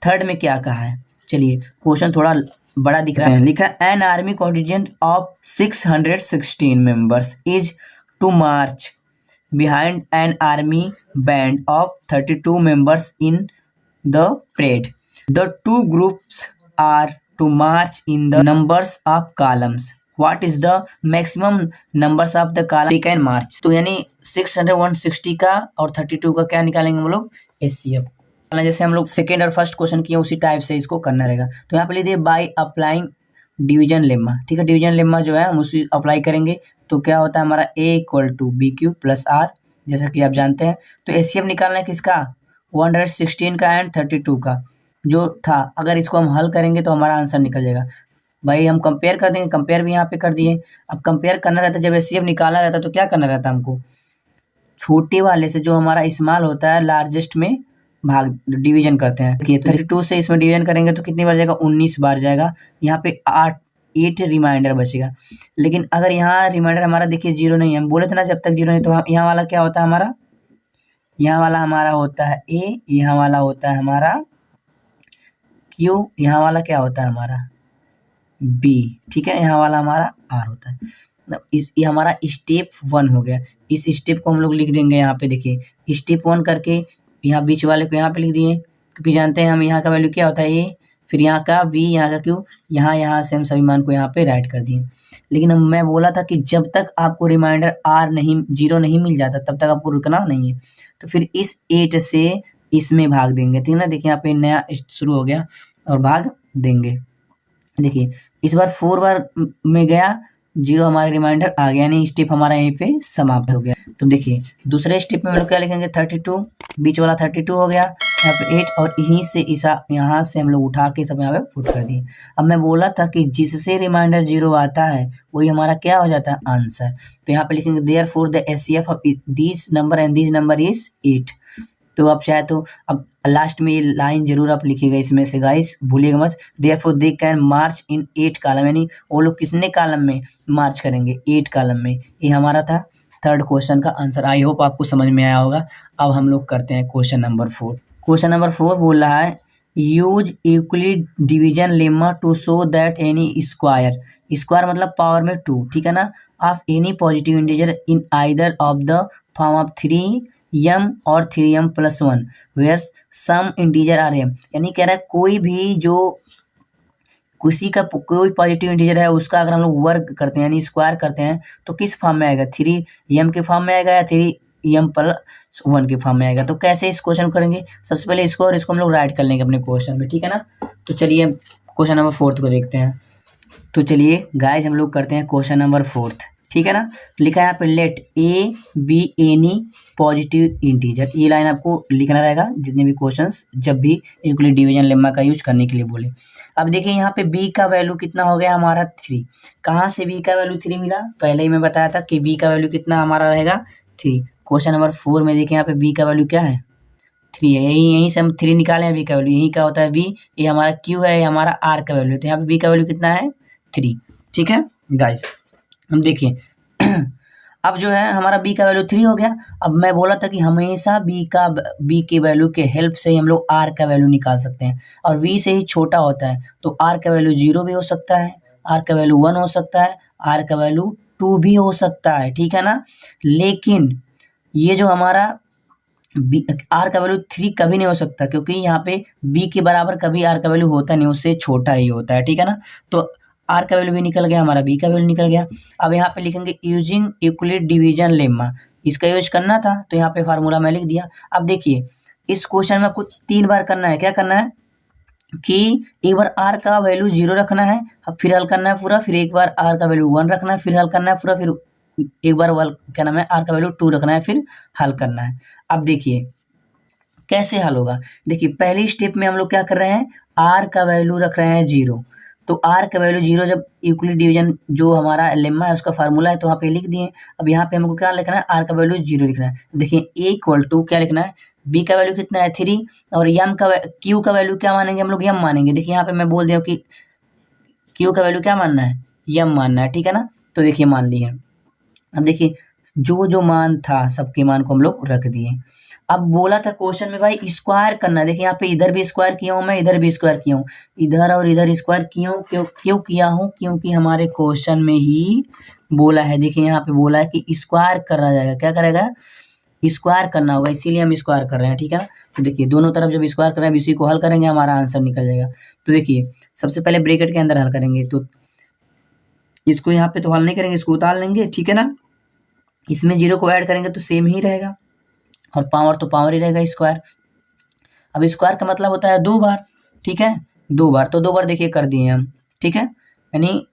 थर्ड में क्या कहा है। चलिए क्वेश्चन थोड़ा बड़ा दिख रहा है, लिखा an army contingent of 616 members is to march behind an army band of 32 members in the parade. The two groups are to march in the numbers of columns. What is the maximum numbers of the column they can march? तो यानी 660 का और 32 का क्या निकालेंगे हम लोग, HCF। जैसे हम लोग सेकेंड और फर्स्ट क्वेश्चन किए उसी टाइप से इसको करना रहेगा। तो यहाँ पे लिख दिए बाय अप्लाइंग डिवीजन लेम्मा, ठीक है। डिवीजन लेम्मा जो है हम उसी अप्लाई करेंगे तो क्या होता है हमारा a equal to B Q plus R, जैसा कि आप जानते हैं। तो एचसीएफ निकालना है किसका, 116 का एंड 32 का जो था। अगर इसको हम हल करेंगे तो हमारा आंसर निकल जाएगा। भाई हम कंपेयर कर देंगे, कंपेयर भी यहाँ पे कर दिए। अब कंपेयर करना रहता है, जब एचसीएफ निकालना रहता है तो क्या करना रहता है हमको, छोटे वाले से जो हमारा इस्तेमाल होता है लार्जेस्ट में भाग डिवीजन करते हैं। देखिए 32 से इसमें डिवीजन करेंगे तो कितनी बार जाएगा, 19 बार जाएगा। यहाँ पे 8 रिमाइंडर बचेगा। लेकिन अगर यहाँ रिमाइंडर हमारा देखिए जीरो नहीं है, हम बोले थे ना जब तक जीरो नहीं, तो यहाँ वाला क्या होता है हमारा, यहाँ वाला हमारा होता है ए, यहाँ वाला होता है हमारा क्यू, यहाँ वाला क्या होता है हमारा बी, ठीक है। यहाँ वाला हमारा आर होता है। ये हमारा स्टेप 1 हो गया। इस स्टेप को हम लोग लिख देंगे यहाँ पे, देखिए स्टेप 1 करके यहाँ बीच वाले को यहाँ पे लिख दिए, क्योंकि जानते हैं हम यहाँ का वैल्यू क्या होता है ए, फिर यहाँ का वी, यहाँ का क्यू, यहाँ से हम सभी मान को यहाँ पे राइट कर दिए। लेकिन मैं बोला था कि जब तक आपको रिमाइंडर आर नहीं, जीरो नहीं मिल जाता तब तक आपको रुकना नहीं है। तो फिर इस 8 से इसमें भाग देंगे, ठीक है ना। देखिए यहाँ पे नया शुरू हो गया और भाग देंगे। देखिए इस बार 4 बार में गया, जीरो हमारा रिमाइंडर आ गया, यानी स्टेप हमारा यहीं पे समाप्त हो गया। तो देखिए दूसरे स्टेप में हम लोग क्या लिखेंगे, 32, बीच वाला 32 हो गया, यहाँ पे 8 और यहीं से यहाँ से हम लोग उठा के सब यहाँ पे पुट कर दिए। अब मैं बोला था कि जिससे रिमाइंडर जीरो आता है वही हमारा क्या हो जाता है, आंसर। तो यहाँ पे लिखेंगे therefore the HCF of this number and this number is 8। तो आप चाहे तो अब लास्ट में ये लाइन जरूर आप लिखिएगा इसमें से गाइस, भूलिएगा मत। Therefore they can March in 8 column, यानी वो लोग किसने कॉलम में मार्च करेंगे, 8 कॉलम में। ये हमारा था थर्ड क्वेश्चन का आंसर। आई होप आपको समझ में आया होगा। अब हम लोग करते हैं क्वेश्चन नंबर 4। क्वेश्चन नंबर 4 बोल रहा है use Euclid division lemma to show that any square, square मतलब पावर में 2, ठीक है ना, of any positive integer in either of the form of 3m और 3m plus 1 where some integer are m, यानी कह रहा है कोई भी जो किसी का कोई पॉजिटिव इंटीजर है उसका अगर हम लोग वर्ग करते हैं यानी स्क्वायर करते हैं तो किस फॉर्म में आएगा, 3m के फॉर्म में आएगा या 3m प्लस 1 के फॉर्म में आएगा। तो कैसे इस क्वेश्चन को करेंगे, सबसे पहले इसको और इसको हम लोग राइट कर लेंगे अपने क्वेश्चन में, ठीक है ना। तो चलिए क्वेश्चन नंबर 4 को देखते हैं। तो चलिए गाइज हम लोग करते हैं क्वेश्चन नंबर 4, ठीक है ना। लिखा है यहाँ पे let A be any positive integer, ये लाइन आपको लिखना रहेगा जितने भी क्वेश्चंस जब भी यूक्लिड डिवीजन लेम्मा का यूज करने के लिए बोले। अब देखिए यहाँ पे b का वैल्यू कितना हो गया हमारा 3। कहाँ से b का वैल्यू 3 मिला, पहले ही मैं बताया था कि b का वैल्यू कितना हमारा रहेगा 3। क्वेश्चन नंबर 4 में देखिए यहाँ पे b का वैल्यू क्या है, 3 है। यहीं से हम 3 निकाले हैं b का वैल्यू, यहीं का होता है b, ये हमारा q है, ये हमारा r का वैल्यू। तो यहाँ पे b का वैल्यू कितना है 3, ठीक है गाइस। हम देखिए अब जो है हमारा b का वैल्यू 3 हो गया। अब मैं बोला था कि हमेशा b के वैल्यू के हेल्प से ही हम लोग r का वैल्यू निकाल सकते हैं, और v से ही छोटा होता है तो r का वैल्यू 0 भी हो सकता है, r का वैल्यू 1 हो सकता है, r का वैल्यू 2 भी हो सकता है, ठीक है ना। लेकिन ये जो हमारा r का वैल्यू 3 कभी नहीं हो सकता, क्योंकि यहाँ पे b के बराबर कभी r का वैल्यू होता नहीं, उससे छोटा ही होता है, ठीक है ना। तो r का वैल्यू भी निकल गया, हमारा b का वैल्यू निकल गया। अब यहाँ पे लिखेंगे यूजिंग यूक्लिड डिवीजन लेम्मा, इसका यूज करना था तो यहाँ पे फार्मूला मैं लिख दिया। अब देखिए इस क्वेश्चन में आपको 3 बार करना है, क्या करना है कि एक बार r का वैल्यू 0 रखना है, अब फिर हल करना है पूरा, फिर एक बार r का वैल्यू 1 रखना है, फिर हल करना है पूरा, फिर एक बार क्या नाम है r का वैल्यू 2 रखना है, फिर हल करना है। अब देखिए कैसे हल होगा, देखिए पहली स्टेप में हम लोग क्या कर रहे हैं, r का वैल्यू रख रहे हैं 0। तो r का वैल्यू 0 जब यूक्लिड डिवीजन जो हमारा लेम्मा है उसका फार्मूला है तो वहाँ पे लिख दिए। अब यहाँ पे हमको क्या लिखना है, r का वैल्यू 0 लिखना है। देखिए a इक्वल टू क्या लिखना है, b का वैल्यू कितना है 3, और q का वैल्यू क्या मानेंगे हम लोग, m मानेंगे। देखिए यहाँ पे मैं बोल दिया कि q का वैल्यू क्या मानना है, m मानना है, ठीक है ना। तो देखिए मान लिए। अब देखिए जो मान था सबके मान को हम लोग रख दिए। अब बोला था क्वेश्चन में भाई स्क्वायर करना, देखिए यहाँ पे इधर भी स्क्वायर किया हूँ मैं, इधर भी स्क्वायर किया हूँ, इधर और इधर स्क्वायर क्यों किया हूँ, क्योंकि हमारे क्वेश्चन में ही बोला है। देखिए यहाँ पे बोला है कि स्क्वायर करा जाएगा, क्या करेगा, स्क्वायर करना होगा, इसीलिए हम स्क्वायर कर रहे हैं, ठीक है। तो देखिए दोनों तरफ जब स्क्वायर कर रहे हैं इसी को हल करेंगे, हमारा आंसर निकल जाएगा। तो देखिए सबसे पहले ब्रैकेट के अंदर हल करेंगे, तो इसको यहाँ पे तो हल नहीं करेंगे, इसको उतार लेंगे, ठीक है ना। इसमें 0 को ऐड करेंगे तो सेम ही रहेगा, और पावर तो पावर ही रहेगा स्क्वायर। अब स्क्वायर का मतलब होता है 2 बार, ठीक है, 2 बार, तो 2 बार देखिए कर दिए हम, ठीक है, यानी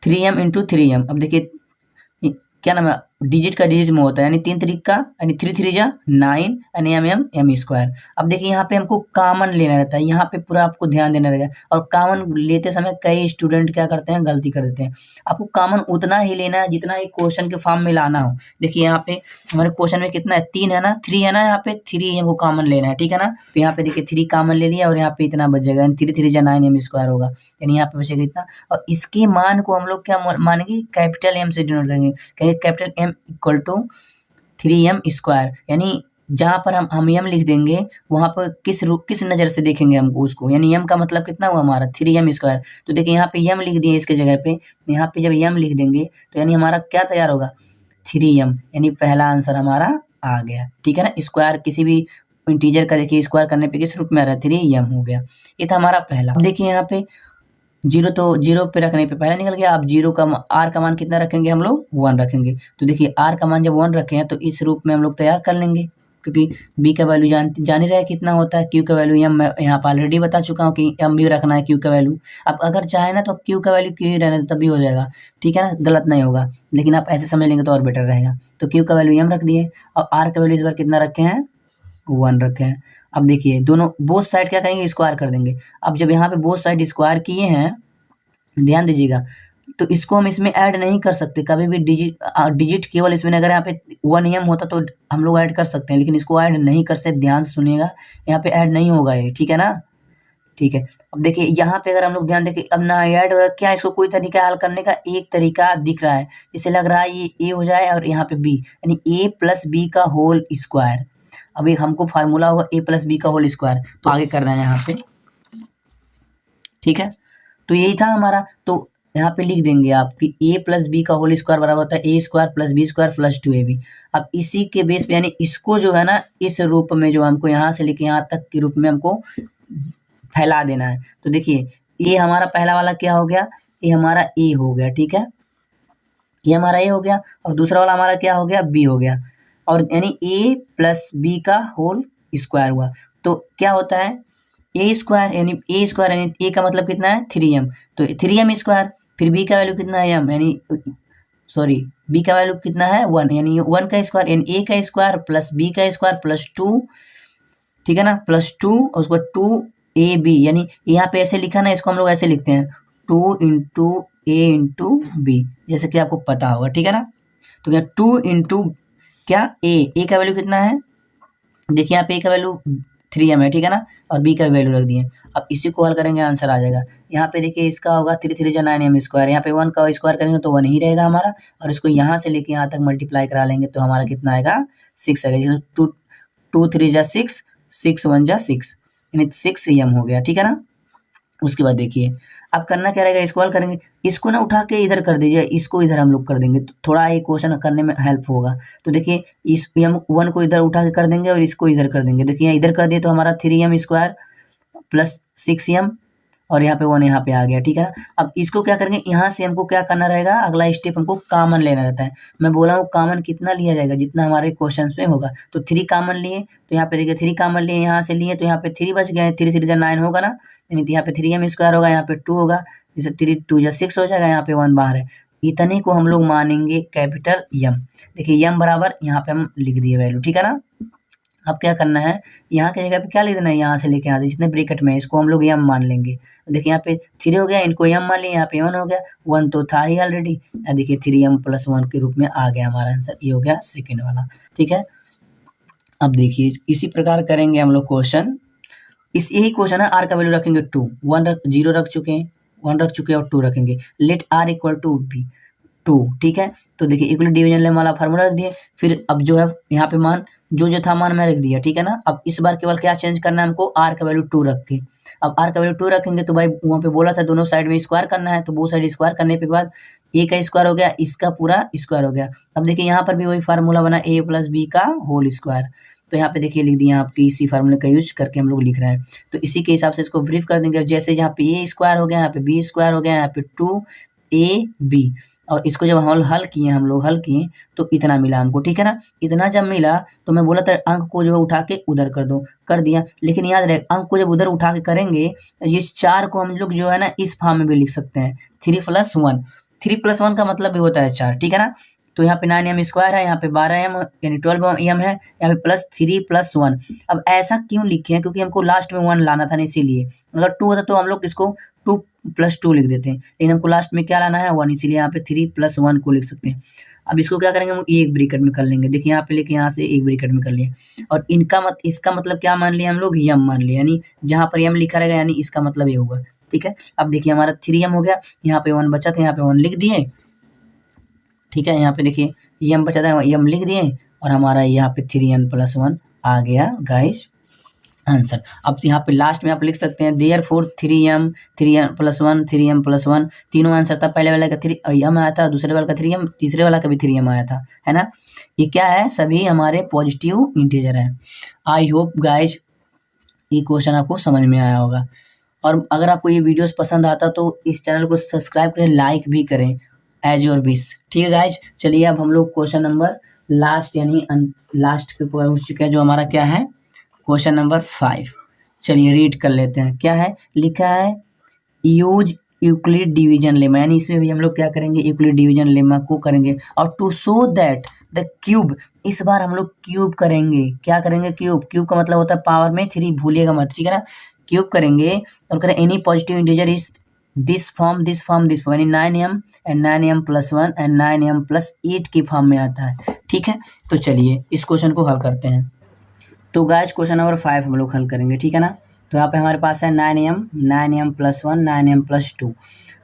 3m इंटू 3m। अब देखिए क्या नाम है, डिजिट का डिजिट में होता है, यानी 3 3 का, यानी 3 3 जा 9, यानी m स्क्वायर। अब देखिए यहाँ पे हमको कॉमन लेना रहता है, यहाँ पे पूरा आपको ध्यान देना रहेगा, और कॉमन लेते समय कई स्टूडेंट क्या करते हैं, गलती कर देते हैं। आपको कॉमन उतना ही लेना है जितना ही क्वेश्चन के फॉर्म में लाना हो। देखिए यहाँ पे हमारे क्वेश्चन में कितना है, 3 है ना, 3 है ना, यहाँ पे 3 हमको कॉमन लेना है, ठीक है ना। तो यहाँ पे देखिए 3 कॉमन ले लिया और यहाँ पे इतना बच जाएगा, 3 3 जा 9 m स्क्वायर होगा, यानी यहाँ पे बचेगा इतना। और इसके मान को हम लोग क्या मानेंगे, कैपिटल M से डिनोट करेंगे, कहेंगे capital M equal to 3m square, यानी जहाँ पर हम m लिख देंगे वहाँ पर किस नज़र से देखेंगे हमको उसको, यानी m का मतलब कितना हुआ हमारा 3m स्क्वायर। तो देखिए यहाँ पे m लिख दिए इसके जगह पे, यहाँ पे जब m लिख देंगे तो यानी हमारा क्या तैयार होगा, 3m, यानी पहला आंसर हमारा आ गया, ठीक है ना। स्क्वायर किसी भी इंटीजर का देखिए स्क्वायर करने पे किस रूप में आ रहा है, 3m हो गया, ये था हमारा पहला। अब देखिए यहाँ पे जीरो, तो जीरो पे रखने पे पहला निकल गया। अब जीरो का आर का मान कितना रखेंगे हम लोग, 1 रखेंगे। तो देखिए आर का मान जब 1 रखे हैं तो इस रूप में हम लोग तैयार कर लेंगे, क्योंकि बी का वैल्यू जान ही रहा है कितना होता है, क्यू का वैल्यू एम मैं यहाँ पर ऑलरेडी बता चुका हूँ कि एम भी रखना है क्यू का वैल्यू। अब अगर चाहे ना तो क्यू का वैल्यू क्यू ही रहने तब भी हो जाएगा, ठीक है ना, गलत नहीं होगा, लेकिन आप ऐसे समझ लेंगे तो और बेटर रहेगा। तो क्यू का वैल्यू एम रख दिए, और आर का वैल्यू इस बार कितना रखे हैं, 1 रखे हैं। अब देखिए दोनों बोथ साइड क्या करेंगे, स्क्वायर कर देंगे। अब जब यहाँ पे बोथ साइड स्क्वायर किए हैं, ध्यान दीजिएगा, तो इसको हम इसमें ऐड नहीं कर सकते कभी भी, डिजिट केवल इसमें, अगर यहाँ पे 1m होता तो हम लोग ऐड कर सकते हैं, लेकिन इसको ऐड नहीं कर सकते, ध्यान से सुनिएगा, यहाँ पे ऐड नहीं होगा ये, ठीक है ना, ठीक है। अब देखिए यहाँ पे अगर हम लोग ध्यान दें कि अब ना ऐड होगा क्या, इसको कोई तरीका हल करने का एक तरीका दिख रहा है, जैसे लग रहा है ये ए हो जाए और यहाँ पे बी, यानी ए प्लस बी का होल स्क्वायर। अभी हमको फार्मूला होगा ए प्लस बी का होल स्क्वायर, तो आगे कर रहे हैं यहाँ पे, ठीक है। तो यही था हमारा, तो यहाँ पे लिख देंगे आप कि a प्लस बी का होल स्क्वायर बराबर होता है a square plus B square plus 2ab। अब इसी के बेस पे, यानी इसको जो है ना इस रूप में, जो हमको यहाँ से लेके यहाँ तक के रूप में हमको फैला देना है। तो देखिए ये हमारा पहला वाला क्या हो गया, ये हमारा a हो गया, ठीक है, ये हमारा a हो गया, और दूसरा वाला हमारा क्या हो गया, b हो गया, और यानी a प्लस बी का होल स्क्वायर हुआ। तो क्या होता है, ए स्क्वायर, यानी ए स्क्वायर, यानी ए का मतलब कितना है 3m, तो 3m स्क्वायर, फिर बी का वैल्यू कितना है m, यानी सॉरी बी का वैल्यू कितना है 1, यानी 1 का स्क्वायर, यानी ए का स्क्वायर प्लस बी का स्क्वायर प्लस 2, ठीक है ना, प्लस 2, और उसके बाद 2ab, यानी यहाँ पे ऐसे लिखा ना, इसको हम लोग ऐसे लिखते हैं 2 इंटू ए इंटू बी, जैसे कि आपको पता होगा, ठीक है ना। तो क्या 2 इंटू क्या ए का वैल्यू कितना है, देखिए यहाँ पे ए का वैल्यू 3m है, ठीक है ना, और बी का वैल्यू रख दिए। अब इसी को हल करेंगे, आंसर आ जाएगा। यहाँ पे देखिए इसका होगा 3 3 जा 9m स्क्वायर, यहाँ पे 1 का स्क्वायर करेंगे तो 1 ही रहेगा हमारा, और इसको यहाँ से लेके यहाँ तक मल्टीप्लाई करा लेंगे तो हमारा कितना आएगा, 6 आएगा। जैसे 2 3 जा 6, 6 1 जा 6, यानी 6m हो गया, ठीक है ना। उसके बाद देखिए अब करना क्या रहेगा, इसको हल करेंगे, इसको ना उठा के इधर कर दीजिए, इसको इधर हम लोग कर देंगे, तो थोड़ा ये क्वेश्चन करने में हेल्प होगा। तो देखिए इस m 1 को इधर उठा के कर देंगे और इसको इधर कर देंगे। देखिए इधर कर दिए तो हमारा 3m स्क्वायर प्लस 6m, और यहाँ पे 1 यहाँ पे आ गया, ठीक है ना। अब इसको क्या करेंगे, यहाँ से हमको क्या करना रहेगा, अगला स्टेप हमको कॉमन लेना रहता है। मैं बोला हूँ कॉमन कितना लिया जाएगा, जितना हमारे क्वेश्चन में होगा। तो 3 कॉमन लिए, तो यहाँ पे देखिए 3 कॉमन लिए, यहाँ से लिए तो यहाँ पे 3 बच गए, 3 3 जा 9 होगा ना, यानी यहाँ पे 3m स्क्वायर होगा, यहाँ पे 2 होगा, जैसे 3 2 जा 6 हो जाएगा, यहाँ पे 1 बाहर है। इतने को हम लोग मानेंगे कैपिटल M। देखिए M बराबर यहाँ पे हम लिख दिए वैल्यू, ठीक है ना। अब क्या करना है, यहाँ की जगह पे क्या लिख देना है, यहाँ से लेके आते जितने ब्रैकेट में है इसको हम लोग m मान लेंगे। देखिए यहाँ पे 3 हो गया, इनको m मान लिया, यहाँ पे 1 हो गया, 1 तो था ही ऑलरेडी, देखिए 3m प्लस 1 के रूप में आ गया हमारा आंसर, ये हो गया सेकेंड वाला, ठीक है। अब देखिए इसी प्रकार करेंगे हम लोग क्वेश्चन, इस यही क्वेश्चन है, आर का वैल्यू रखेंगे 2, 0 रख चुके हैं, 1 रख चुके हैं और 2 रखेंगे, let R equal to B 2, ठीक है। तो देखिए इक्वल डिवीजन लेने वाला फार्मूला रख दिए, फिर अब जो है यहाँ पे मान जो था मान मैं रख दिया, ठीक है ना। अब इस बार केवल क्या चेंज करना है हमको, आर का वैल्यू 2 रख के। अब आर का वैल्यू 2 रखेंगे तो भाई वहाँ पे बोला था दोनों साइड में स्क्वायर करना है, तो वो साइड स्क्वायर करने के बाद ए का स्क्वायर हो गया, इसका पूरा स्क्वायर हो गया। अब देखिए यहाँ पर भी वही फार्मूला बना, ए प्लस बी का होल स्क्वायर, तो यहाँ पे देखिए लिख दिया आपकी, इसी फार्मूले का यूज करके हम लोग लिख रहे हैं। तो इसी के हिसाब से इसको ब्रीफ कर देंगे, जैसे यहाँ पे ए स्क्वायर हो गया, यहाँ पे बी स्क्वायर हो गया, यहाँ पे 2ab, और इसको जब हम लोग हल किए तो इतना मिला हमको, ठीक है ना। इतना जब मिला तो मैं बोला था अंक को जो है उठा के उधर कर दो, कर दिया। लेकिन याद रहे अंक को जब उधर उठा के करेंगे ये 4 को हम लोग जो है ना इस फॉर्म में भी लिख सकते हैं, 3+1। 3+1 का मतलब भी होता है 4, ठीक है ना। तो यहाँ पे 9m² है, यहाँ पे 12m यानी 12m है, यहाँ पे +3+1। अब ऐसा क्यों लिखे हैं, क्योंकि हमको लास्ट में 1 लाना था ना, इसीलिए। अगर 2 होता तो हम लोग इसको 2+2 लिख देते हैं, लेकिन हमको लास्ट में क्या लाना है 1, इसीलिए यहाँ पे 3+1 को लिख सकते हैं। अब इसको क्या करेंगे हम एक ब्रैकेट में कर लेंगे, देखिए यहाँ पे लेके यहाँ से एक ब्रैकेट में कर लिए। और इसका मतलब क्या मान लिया हम लोग, यम मान लिया, यानी जहाँ पर यम लिखा रहेगा यानी इसका मतलब ये होगा, ठीक है। अब देखिए हमारा 3m हो गया, यहाँ पे 1 बचा था, यहाँ पे 1 लिख दिए, ठीक है। यहाँ पे देखिए यम बचा था, यम लिख दिए, और हमारा यहाँ पे 3n+1 आ गया गाइस आंसर। अब यहाँ पे लास्ट में आप लिख सकते हैं देयरफॉर 3m+1 3m+1, तीनों आंसर था। पहले वाला का 3m आया था, दूसरे वाला का 3m, तीसरे वाला का भी 3m आया था, है ना। ये क्या है, सभी हमारे पॉजिटिव इंटीजर हैं। आई होप गाइज ये क्वेश्चन आपको समझ में आया होगा। और अगर आपको ये वीडियोस पसंद आता तो इस चैनल को सब्सक्राइब करें, लाइक भी करें, एज योर विश, ठीक है गाइज। चलिए अब हम लोग क्वेश्चन नंबर लास्ट यानी लास्ट पे पहुंच चुके हैं, जो हमारा क्या है क्वेश्चन नंबर 5। चलिए रीड कर लेते हैं, क्या है लिखा है, यूज यूक्लिड डिवीजन लेमा, यानी इसमें भी हम लोग क्या करेंगे, यूक्लिड डिवीजन लेमा को करेंगे। और to show that the cube, इस बार हम लोग क्यूब करेंगे, क्या करेंगे क्यूब, क्यूब का मतलब होता है पावर में 3, भूलिएगा मत, ठीक है ना। क्यूब करेंगे और करें any positive integer is this form यानी 9m and 9m+1 and 9m+8 की फॉर्म में आता है, ठीक है। तो चलिए इस क्वेश्चन को हल करते हैं। तो गाइस क्वेश्चन नंबर 5 हम लोग हल करेंगे, ठीक है ना। तो यहाँ पे हमारे पास है 9m+1 9m+2।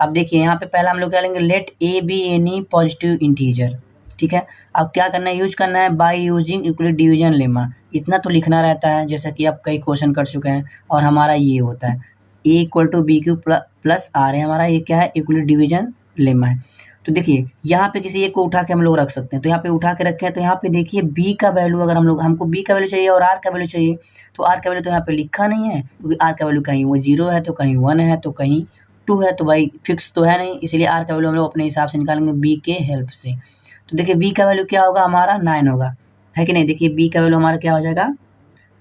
अब देखिए यहाँ पे पहला हम लोग क्या लेंगे, let A be any positive integer, ठीक है। अब क्या करना है, यूज करना है by using Euclid division lemma, इतना तो लिखना रहता है, जैसा कि आप कई क्वेश्चन कर चुके हैं। और हमारा ये होता है A=BQ+R है हमारा, ये क्या है यूक्लिड डिवीजन लेमा है। तो देखिए यहाँ पे किसी एक को उठा के हम लोग रख सकते हैं, तो यहाँ पे उठा के रखे हैं, तो यहाँ पे देखिए b का वैल्यू, अगर हमको b का वैल्यू चाहिए और r का वैल्यू चाहिए, तो r का वैल्यू तो यहाँ पे लिखा नहीं है, क्योंकि r का वैल्यू कहीं वो 0 है तो कहीं 1 है तो कहीं 2 है, तो भाई फिक्स तो है नहीं, इसीलिए r का वैल्यू हम लोग अपने हिसाब से निकालेंगे b के हेल्प से। तो देखिए b का वैल्यू क्या होगा हमारा 9 होगा, है कि नहीं। देखिए b का वैल्यू हमारा क्या हो जाएगा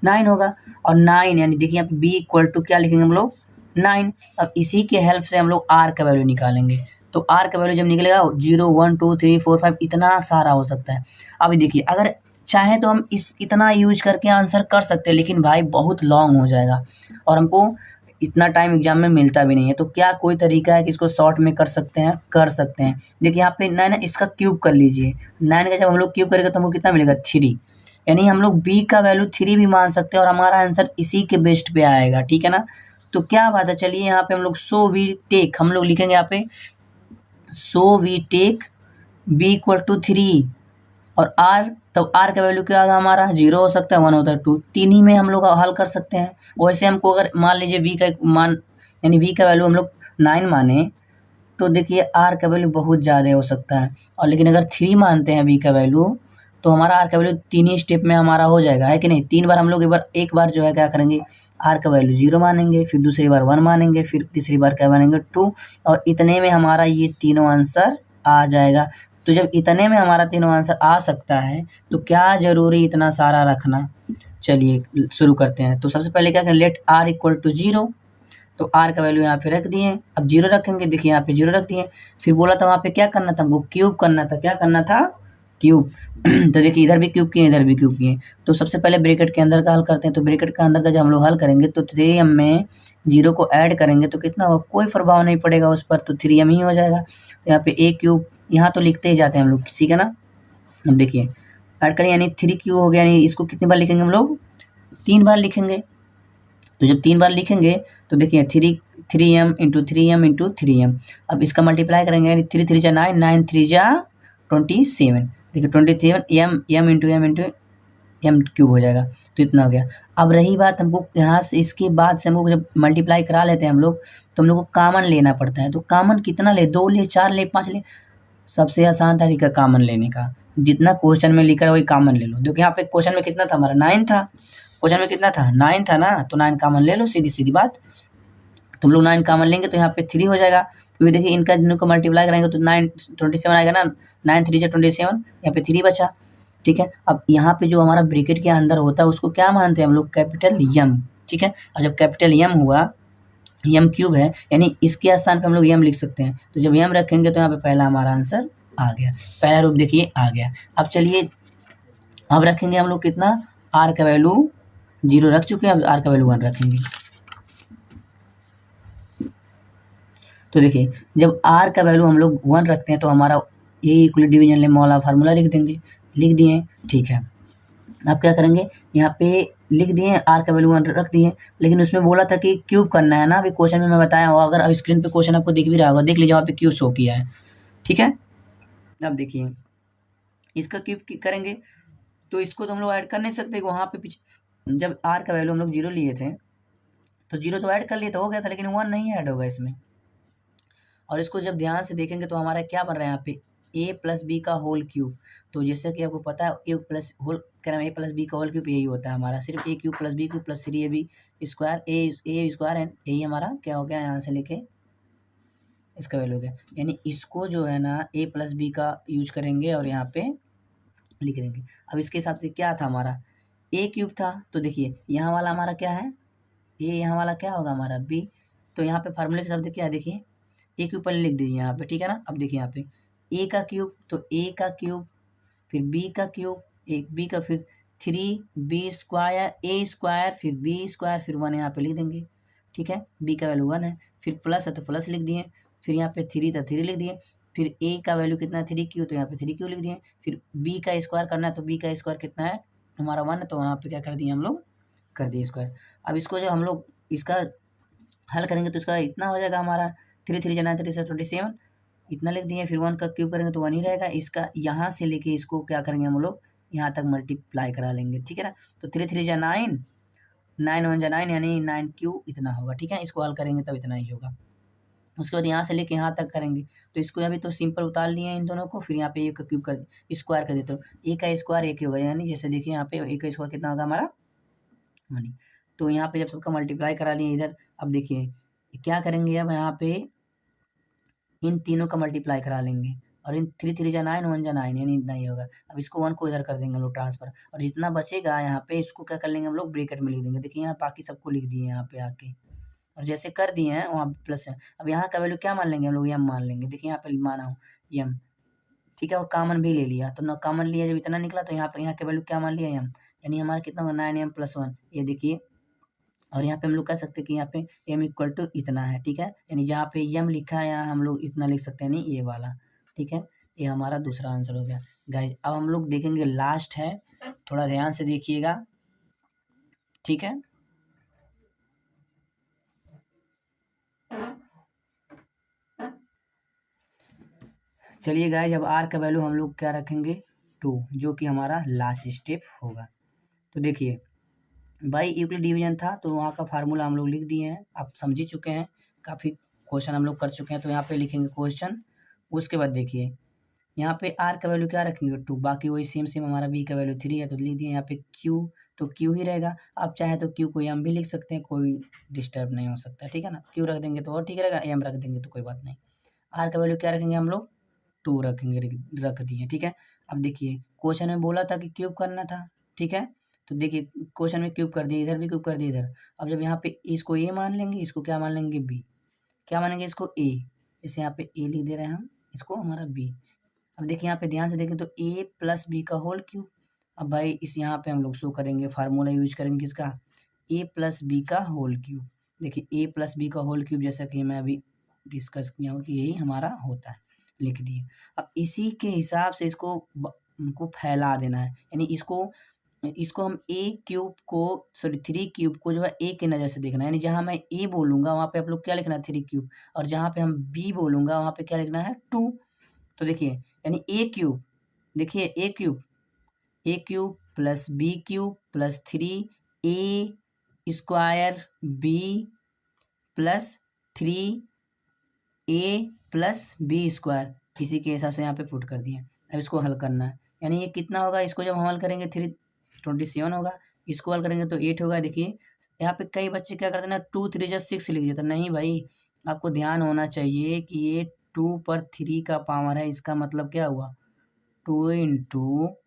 9 होगा, और 9 यानी देखिए यहाँ पे b क्या लिखेंगे हम लोग 9। अब इसी के हेल्प से हम लोग r का वैल्यू निकालेंगे, तो r का वैल्यू जब निकलेगा 0 1 2 3 4 5 इतना सारा हो सकता है। अब देखिए अगर चाहे तो हम इतना यूज करके आंसर कर सकते हैं, लेकिन भाई बहुत लॉन्ग हो जाएगा और हमको इतना टाइम एग्जाम में मिलता भी नहीं है। तो क्या कोई तरीका है कि इसको शॉर्ट में कर सकते हैं, कर सकते हैं। देखिए यहाँ पे 9 इसका क्यूब कर लीजिए, 9 का जब हम लोग क्यूब करेंगे तो हमको कितना मिलेगा 3, यानी हम लोग b का वैल्यू 3 भी मान सकते हैं और हमारा आंसर इसी के बेस्ट पे आएगा, ठीक है ना। तो क्या बात है, चलिए यहाँ पे हम लोग सो वी टेक, हम लोग लिखेंगे यहाँ पे सो वी टेक b=3 और r, तब r का वैल्यू क्या होगा हमारा 0 हो सकता है, 1 होता है 2, तीन ही में हम लोग हल कर सकते हैं। वैसे हमको अगर मान लीजिए v का मान यानी v का वैल्यू हम लोग 9 माने, तो देखिए r का वैल्यू बहुत ज़्यादा हो सकता है। और लेकिन अगर 3 मानते हैं v का वैल्यू, तो हमारा r का वैल्यू 3 ही स्टेप में हमारा हो जाएगा, है कि नहीं। 3 बार हम लोग एक बार जो है क्या करेंगे, r का वैल्यू 0 मानेंगे, फिर दूसरी बार 1 मानेंगे, फिर तीसरी बार क्या मानेंगे 2, और इतने में हमारा ये तीनों आंसर आ जाएगा। तो जब इतने में हमारा तीनों आंसर आ सकता है तो क्या ज़रूरी इतना सारा रखना। चलिए शुरू करते हैं। तो सबसे पहले क्या करें, लेट r=0, तो r का वैल्यू यहाँ पे रख दिए। अब 0 रखेंगे, देखिए यहाँ पे 0 रख दिए। फिर बोला था वहाँ पे क्या करना था हमको, क्यूब करना था, क्या करना था क्यूब। तो देखिए इधर भी क्यूब किए, इधर भी क्यूब किए। तो सबसे पहले ब्रैकेट के अंदर का हल करते हैं। तो ब्रैकेट के अंदर का जब हम लोग हल करेंगे तो 3m में 0 को ऐड करेंगे तो कितना होगा, कोई प्रभाव नहीं पड़ेगा उस पर, तो 3m ही हो जाएगा। तो यहाँ पे a³ यहाँ तो लिखते ही जाते हैं हम लोग, ठीक है ना। अब देखिए ऐड करें यानी 3q हो गया, यानी इसको कितनी बार लिखेंगे हम लोग 3 बार लिखेंगे। तो जब 3 बार लिखेंगे तो देखिए 3m into 3m into 3m। अब इसका मल्टीप्लाई करेंगे यानी 3 3 जा 9, 9 3 जा 27, देखिए 27 m इंटू m क्यूब हो जाएगा। तो इतना हो गया। अब रही बात हमको यहाँ से, इसके बाद से हमको जब मल्टीप्लाई करा लेते हैं हम लोग, तो हम लोग को कामन लेना पड़ता है। तो कामन कितना ले, 2 ले, 4 ले, 5 ले, सबसे आसान तरीका कामन लेने का, जितना क्वेश्चन में लिखा है वही कामन ले लो। देखो यहाँ पे क्वेश्चन में कितना था हमारा 9 था, क्वेश्चन में कितना था 9 था ना, तो 9 कामन ले लो, सीधी सीधी बात। तुम लोग 9 कामन लेंगे तो यहाँ पे 3 हो जाएगा। तो ये देखिए इनका दोनों को मल्टीप्लाई करेंगे तो 9 27 आएगा ना, 9 3 जा 27, यहाँ पे 3 बचा। ठीक है, अब यहाँ पे जो हमारा ब्रैकेट के अंदर होता है उसको क्या मानते हैं हम लोग, कैपिटल यम। ठीक है, और जब कैपिटल यम हुआ, यम क्यूब है यानी इसके स्थान पे हम लोग यम लिख सकते हैं, तो जब यम रखेंगे तो यहाँ पे पहला हमारा आंसर आ गया, पहला रूप देखिए आ गया। अब चलिए अब रखेंगे हम लोग कितना, आर का वैल्यू 0 रख चुके हैं, अब आर का वैल्यू 1 रखेंगे। तो देखिए जब आर का वैल्यू हम लोग 1 रखते हैं तो हमारा ए इक्वल डिवीजन लेम वाला फार्मूला लिख देंगे, लिख दिए। ठीक है, अब क्या करेंगे, यहाँ पे लिख दिए आर का वैल्यू 1 रख दिए, लेकिन उसमें बोला था कि क्यूब करना है ना, अभी क्वेश्चन में मैं बताया हूँ, अगर स्क्रीन पे क्वेश्चन आपको दिख भी रहा होगा, देख लीजिए वहाँ पे क्यूब शो किया है। ठीक है, अब देखिए इसका क्यूब करेंगे तो इसको तो हम लोग ऐड कर नहीं सकते, वहाँ पे पीछे जब आर का वैल्यू हम लोग 0 लिए थे तो 0 तो ऐड कर लिए तो हो गया था, लेकिन 1 नहीं ऐड होगा इसमें। और इसको जब ध्यान से देखेंगे तो हमारा क्या बन रहा है यहाँ पे, ए प्लस बी का होल क्यूब। तो जैसे कि आपको पता है ए प्लस होल क्या नाम है, ए प्लस बी का होल क्यूब यही होता है हमारा, सिर्फ a cube plus b cube plus 3ab square a square and यही हमारा क्या हो गया, यहाँ से लेके इसका वैल्यू हो गया। यानी इसको जो है ना ए प्लस बी का यूज करेंगे और यहाँ पे लिख देंगे। अब इसके हिसाब से क्या था हमारा, ए क्यूब था, तो देखिए यहाँ वाला हमारा क्या है, ए, यहाँ वाला क्या होगा हमारा बी। तो यहाँ पे फार्मूले के शब्द क्या है, देखिए ए क्यूब पहले लिख दीजिए यहाँ पे। ठीक है ना, अब देखिए यहाँ पे ए का क्यूब, तो ए का क्यूब फिर बी का क्यूब, एक बी का फिर 3b स्क्वायर ए स्क्वायर फिर बी स्क्वायर फिर 1 यहाँ पे लिख देंगे। ठीक है, बी का वैल्यू 1 है, फिर प्लस है तो प्लस लिख दिए, फिर यहाँ पे 3 था 3 लिख दिए, फिर ए का वैल्यू कितना है 3q, तो यहाँ पे 3q लिख दिए, फिर बी का स्क्वायर करना है तो बी का स्क्वायर कितना है हमारा 1 है, तो वहाँ पे क्या कर दिए हम लोग, कर दिए स्क्वायर। अब इसको जब हम लोग इसका हल करेंगे तो इसका इतना हो जाएगा हमारा 3 3 9 3 27, इतना लिख दिए, फिर 1 का क्यूब करेंगे तो 1 ही रहेगा। इसका यहाँ से लेके इसको क्या करेंगे हम लोग, यहाँ तक मल्टीप्लाई करा लेंगे। ठीक है ना, तो 3 3 जा 9, 9 1 जा 9 यानी 9q इतना होगा। ठीक है, इसको हल करेंगे तब इतना ही होगा। उसके बाद यहाँ से लेके यहाँ तक करेंगे तो इसको अभी तो सिंपल उतार लिए हैं इन दोनों को, फिर यहाँ पे ए का क्यूब कर स्क्वायर कर देते हो, ए का स्क्वायर एक ही होगा, यानी जैसे देखिए यहाँ पे ए का स्क्वायर कितना होगा हमारा 1। तो यहाँ पे जब सबका मल्टीप्लाई करा लिए इधर, अब देखिए क्या करेंगे, अब यहाँ पे इन तीनों का मल्टीप्लाई करा लेंगे, और इन 3 3 जा 9 1 जा 9 यानी इतना ही होगा। अब इसको 1 को इधर कर देंगे हम लोग ट्रांसफर, और जितना बचेगा यहाँ पे इसको क्या कर लेंगे हम लोग, ब्रैकेट में लिख देंगे। देखिए यहाँ बाकी सबको लिख दिए यहाँ पे आके, और जैसे कर दिए हैं वहाँ प्लस है। अब यहाँ का वैल्यू क्या मान लेंगे हम लोग, यम मान लेंगे। देखिए यहाँ पे माना हूँ यम। ठीक है, और कॉमन भी ले लिया, तो ना कॉमन लिया जब इतना निकला तो यहाँ पे यहाँ का वैल्यू क्या मान लिया यम, यानी हमारा कितना होगा 9m + 1, ये देखिए। और यहाँ पे हम लोग कह सकते हैं कि यहाँ पे m = इतना है। ठीक है, यानी जहाँ पे यम लिखा है यहाँ हम लोग इतना लिख सकते हैं, नहीं ये वाला। ठीक है, ये हमारा दूसरा आंसर हो गया गाइज। अब हम लोग देखेंगे लास्ट है, थोड़ा ध्यान से देखिएगा। ठीक है, चलिए गाइज, अब आर का वैल्यू हम लोग क्या रखेंगे 2, जो कि हमारा लास्ट स्टेप होगा। तो देखिए बाई यूक्लिड डिवीजन था तो वहाँ का फार्मूला हम लोग लिख दिए हैं, आप समझ ही चुके हैं, काफ़ी क्वेश्चन हम लोग कर चुके हैं। तो यहाँ पे लिखेंगे क्वेश्चन, उसके बाद देखिए यहाँ पे आर का वैल्यू क्या रखेंगे 2, बाकी वही सेम सेम हमारा बी का वैल्यू 3 है तो लिख दिए। यहाँ पे क्यू तो क्यू ही रहेगा, आप चाहे तो क्यू को एम भी लिख सकते हैं, कोई डिस्टर्ब नहीं हो सकता। ठीक है ना, क्यू रख देंगे तो और ठीक रहेगा, एम रख देंगे तो कोई बात नहीं। आर का वैल्यू क्या रखेंगे हम लोग 2 रखेंगे, रख दिए। ठीक है, अब देखिए क्वेश्चन में बोला था कि क्यूब करना था। ठीक है, तो देखिए क्वेश्चन में क्यूब कर दिए, इधर भी क्यूब कर दिए इधर। अब जब यहाँ पे इसको ए मान लेंगे, इसको क्या मान लेंगे बी, क्या मानेंगे इसको ए, जैसे यहाँ पे ए लिख दे रहे हैं हम, इसको हमारा बी। अब देखिए यहाँ पे ध्यान से देखें तो ए प्लस बी का होल क्यूब। अब भाई इस यहाँ पे हम लोग शो करेंगे, फार्मूला यूज करेंगे किसका, ए प्लस बी का होल क्यूब। देखिए ए प्लस बी का होल क्यूब जैसा कि मैं अभी डिस्कस किया हूँ कि यही हमारा होता है, लिख दिए। अब इसी के हिसाब से इसको उनको फैला देना है, यानी इसको इसको हम ए क्यूब को सॉरी 3 क्यूब को जो है ए के नज़र से देखना है, यानी जहाँ मैं ए बोलूँगा वहाँ पे आप लोग क्या लिखना है 3 क्यूब, और जहाँ पे हम बी बोलूँगा वहाँ पे क्या लिखना है 2। तो देखिए यानी ए क्यूब, देखिए a cube plus b cube plus 3 a square b plus 3 a plus B square, इसी के हिसाब से यहाँ पे पुट कर दिए। अब इसको हल करना है, यानी ये कितना होगा, इसको जब हम हल करेंगे 327 होगा, इसको हल करेंगे तो 8 होगा। देखिए यहाँ पे कई बच्चे क्या करते हैं ना 2 3 जा 6 लिख देते हैं, नहीं भाई आपको ध्यान होना चाहिए कि ये 2 पर 3 का पावर है, इसका मतलब क्या हुआ 2 इंटू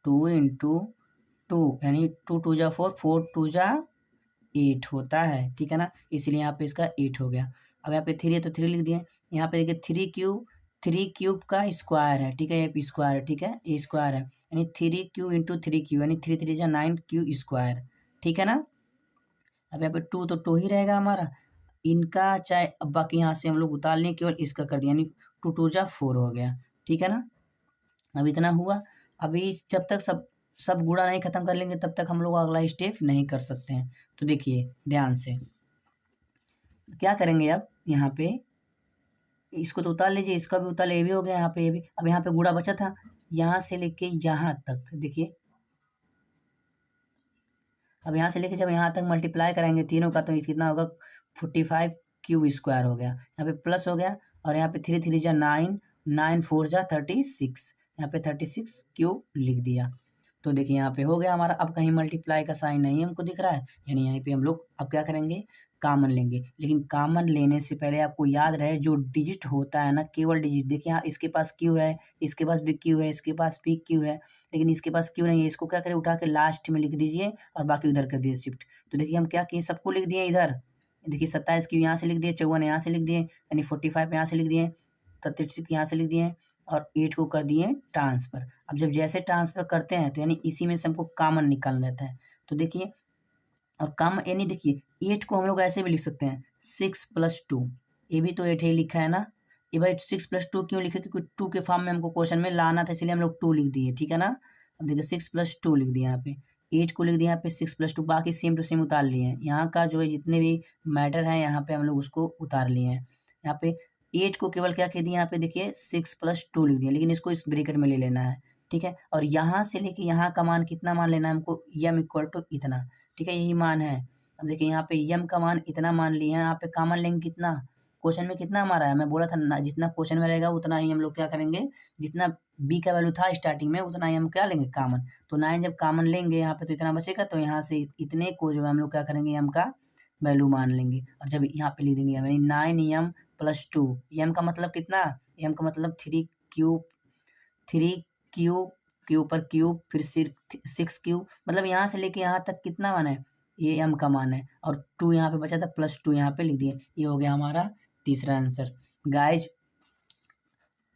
2 यानी 2 टू जा 4, 4 टू जा 8 होता है, ठीक है ना। इसलिए यहाँ पे इसका 8 हो गया। अब यहाँ पे 3 है तो 3 लिख दिए। यहाँ पे देखिए 3 क्यूब का स्क्वायर है, ठीक है, ये स्क्वायर है, ठीक है, ये स्क्वायर है, यानी 3 क्यू इंटू 3 क्यू यानी 3 3 जा 9 क्यू स्क्वायर, ठीक है ना। अब यहाँ पे 2 तो 2 ही रहेगा हमारा, इनका चाहे अब बाकी यहाँ से हम लोग उतार लें, केवल इसका कर दिया, यानी 2 टू जा 4 हो गया, ठीक है ना। अब इतना हुआ। अभी जब तक सब गुणा नहीं खत्म कर लेंगे तब तक हम लोग अगला स्टेप नहीं कर सकते हैं। तो देखिए ध्यान से क्या करेंगे। अब यहाँ पे इसको तो उतार लीजिए, इसका भी उतार, ये भी हो गया यहाँ पे, ये भी। अब यहाँ पे गुणा बचा था, यहाँ से लेके यहाँ तक देखिए। अब यहाँ से लेके जब यहाँ तक मल्टीप्लाई कराएंगे तीनों का तो कितना होगा 45 क्यूब स्क्वायर हो गया। यहाँ पे प्लस हो गया और यहाँ पे 3 3 जा 9, 9 4 जा 36, यहाँ पे 36 क्यूब लिख दिया। तो देखिए यहाँ पे हो गया हमारा। अब कहीं मल्टीप्लाई का साइन नहीं हमको दिख रहा है, यानी यहीं पे हम लोग अब क्या करेंगे कॉमन लेंगे। लेकिन कॉमन लेने से पहले आपको याद रहे जो डिजिट होता है ना, केवल डिजिट। देखिए यहाँ इसके पास क्यू है, इसके पास भी क्यू है, इसके पास भी क्यू है, लेकिन इसके पास क्यू नहीं है। इसको क्या करें उठा के लास्ट में लिख दीजिए और बाकी उधर कर दीजिए शिफ्ट। तो देखिए हम क्या किए, सबको लिख दिए इधर। देखिए 27 क्यू यहाँ से लिख दिए, 54 यहाँ से लिख दिए, यानी 45 यहाँ से लिख दिए, 36 यहाँ से लिख दिए और 8 को कर दिए ट्रांसफर। अब जब जैसे ट्रांसफर करते हैं तो यानी इसी में से हमको कॉमन निकालना रहता है। तो देखिए और कॉमन यानी देखिए 8 को हम लोग ऐसे भी लिख सकते हैं 6 + 2, ये भी तो 8 ही लिखा है ना। ये भाई 6 + 2 क्यों लिखे, क्योंकि 2 के फॉर्म में हमको क्वेश्चन में लाना था, इसलिए हम लोग 2 लिख दिए, ठीक है ना। अब देखिए 6 + 2 लिख दिया, यहाँ पे 8 को लिख दिया, यहाँ पे 6 + 2, बाकी सेम टू सेम उतार लिए हैं। यहाँ का जो है जितने भी मैटर है यहाँ पे हम लोग उसको उतार लिए हैं। यहाँ पे 8 को केवल क्या कह दिया, यहाँ पे देखिए 6 + 2 लिख दिया, लेकिन इसको इस ब्रैकेट में ले लेना है, ठीक है। और यहाँ से लेके यहाँ का मान कितना मान लेना है हमको, m = इतना, ठीक है, यही मान है। अब देखिए यहाँ पे m का मान इतना मान लिए हैं, यहाँ पे कॉमन लेंगे कितना, क्वेश्चन में कितना हमारा है, मैं बोला था ना जितना क्वेश्चन में रहेगा उतना ही हम लोग क्या करेंगे, जितना b का वैल्यू था स्टार्टिंग में उतना ही हम क्या लेंगे कॉमन। तो 9 जब कॉमन लेंगे यहाँ पे तो इतना बचेगा, तो यहाँ से इतने को जो है हम लोग क्या करेंगे m का वैल्यू मान लेंगे और जब यहाँ पे लिख देंगे यानी 9m + 2, m का मतलब कितना, m का मतलब 3 क्यूब, 3 क्यूब के ऊपर क्यूब फिर 6 क्यूब, मतलब यहाँ से लेके यहाँ तक कितना मान है, ये m का मान है और 2 यहाँ पे बचा था +2 यहाँ पे लिख दिए। ये हो गया हमारा तीसरा आंसर। गाइज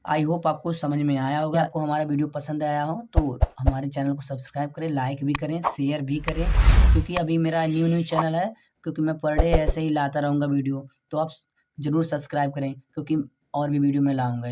आई होप आपको समझ में आया होगा। आपको हमारा वीडियो पसंद आया हो तो हमारे चैनल को सब्सक्राइब करें, लाइक भी करें, शेयर भी करें, क्योंकि अभी मेरा न्यू चैनल है, क्योंकि मैं पर डे ऐसे ही लाता रहूँगा वीडियो। तो आप ज़रूर सब्सक्राइब करें क्योंकि और भी वीडियो मैं लाऊँगा।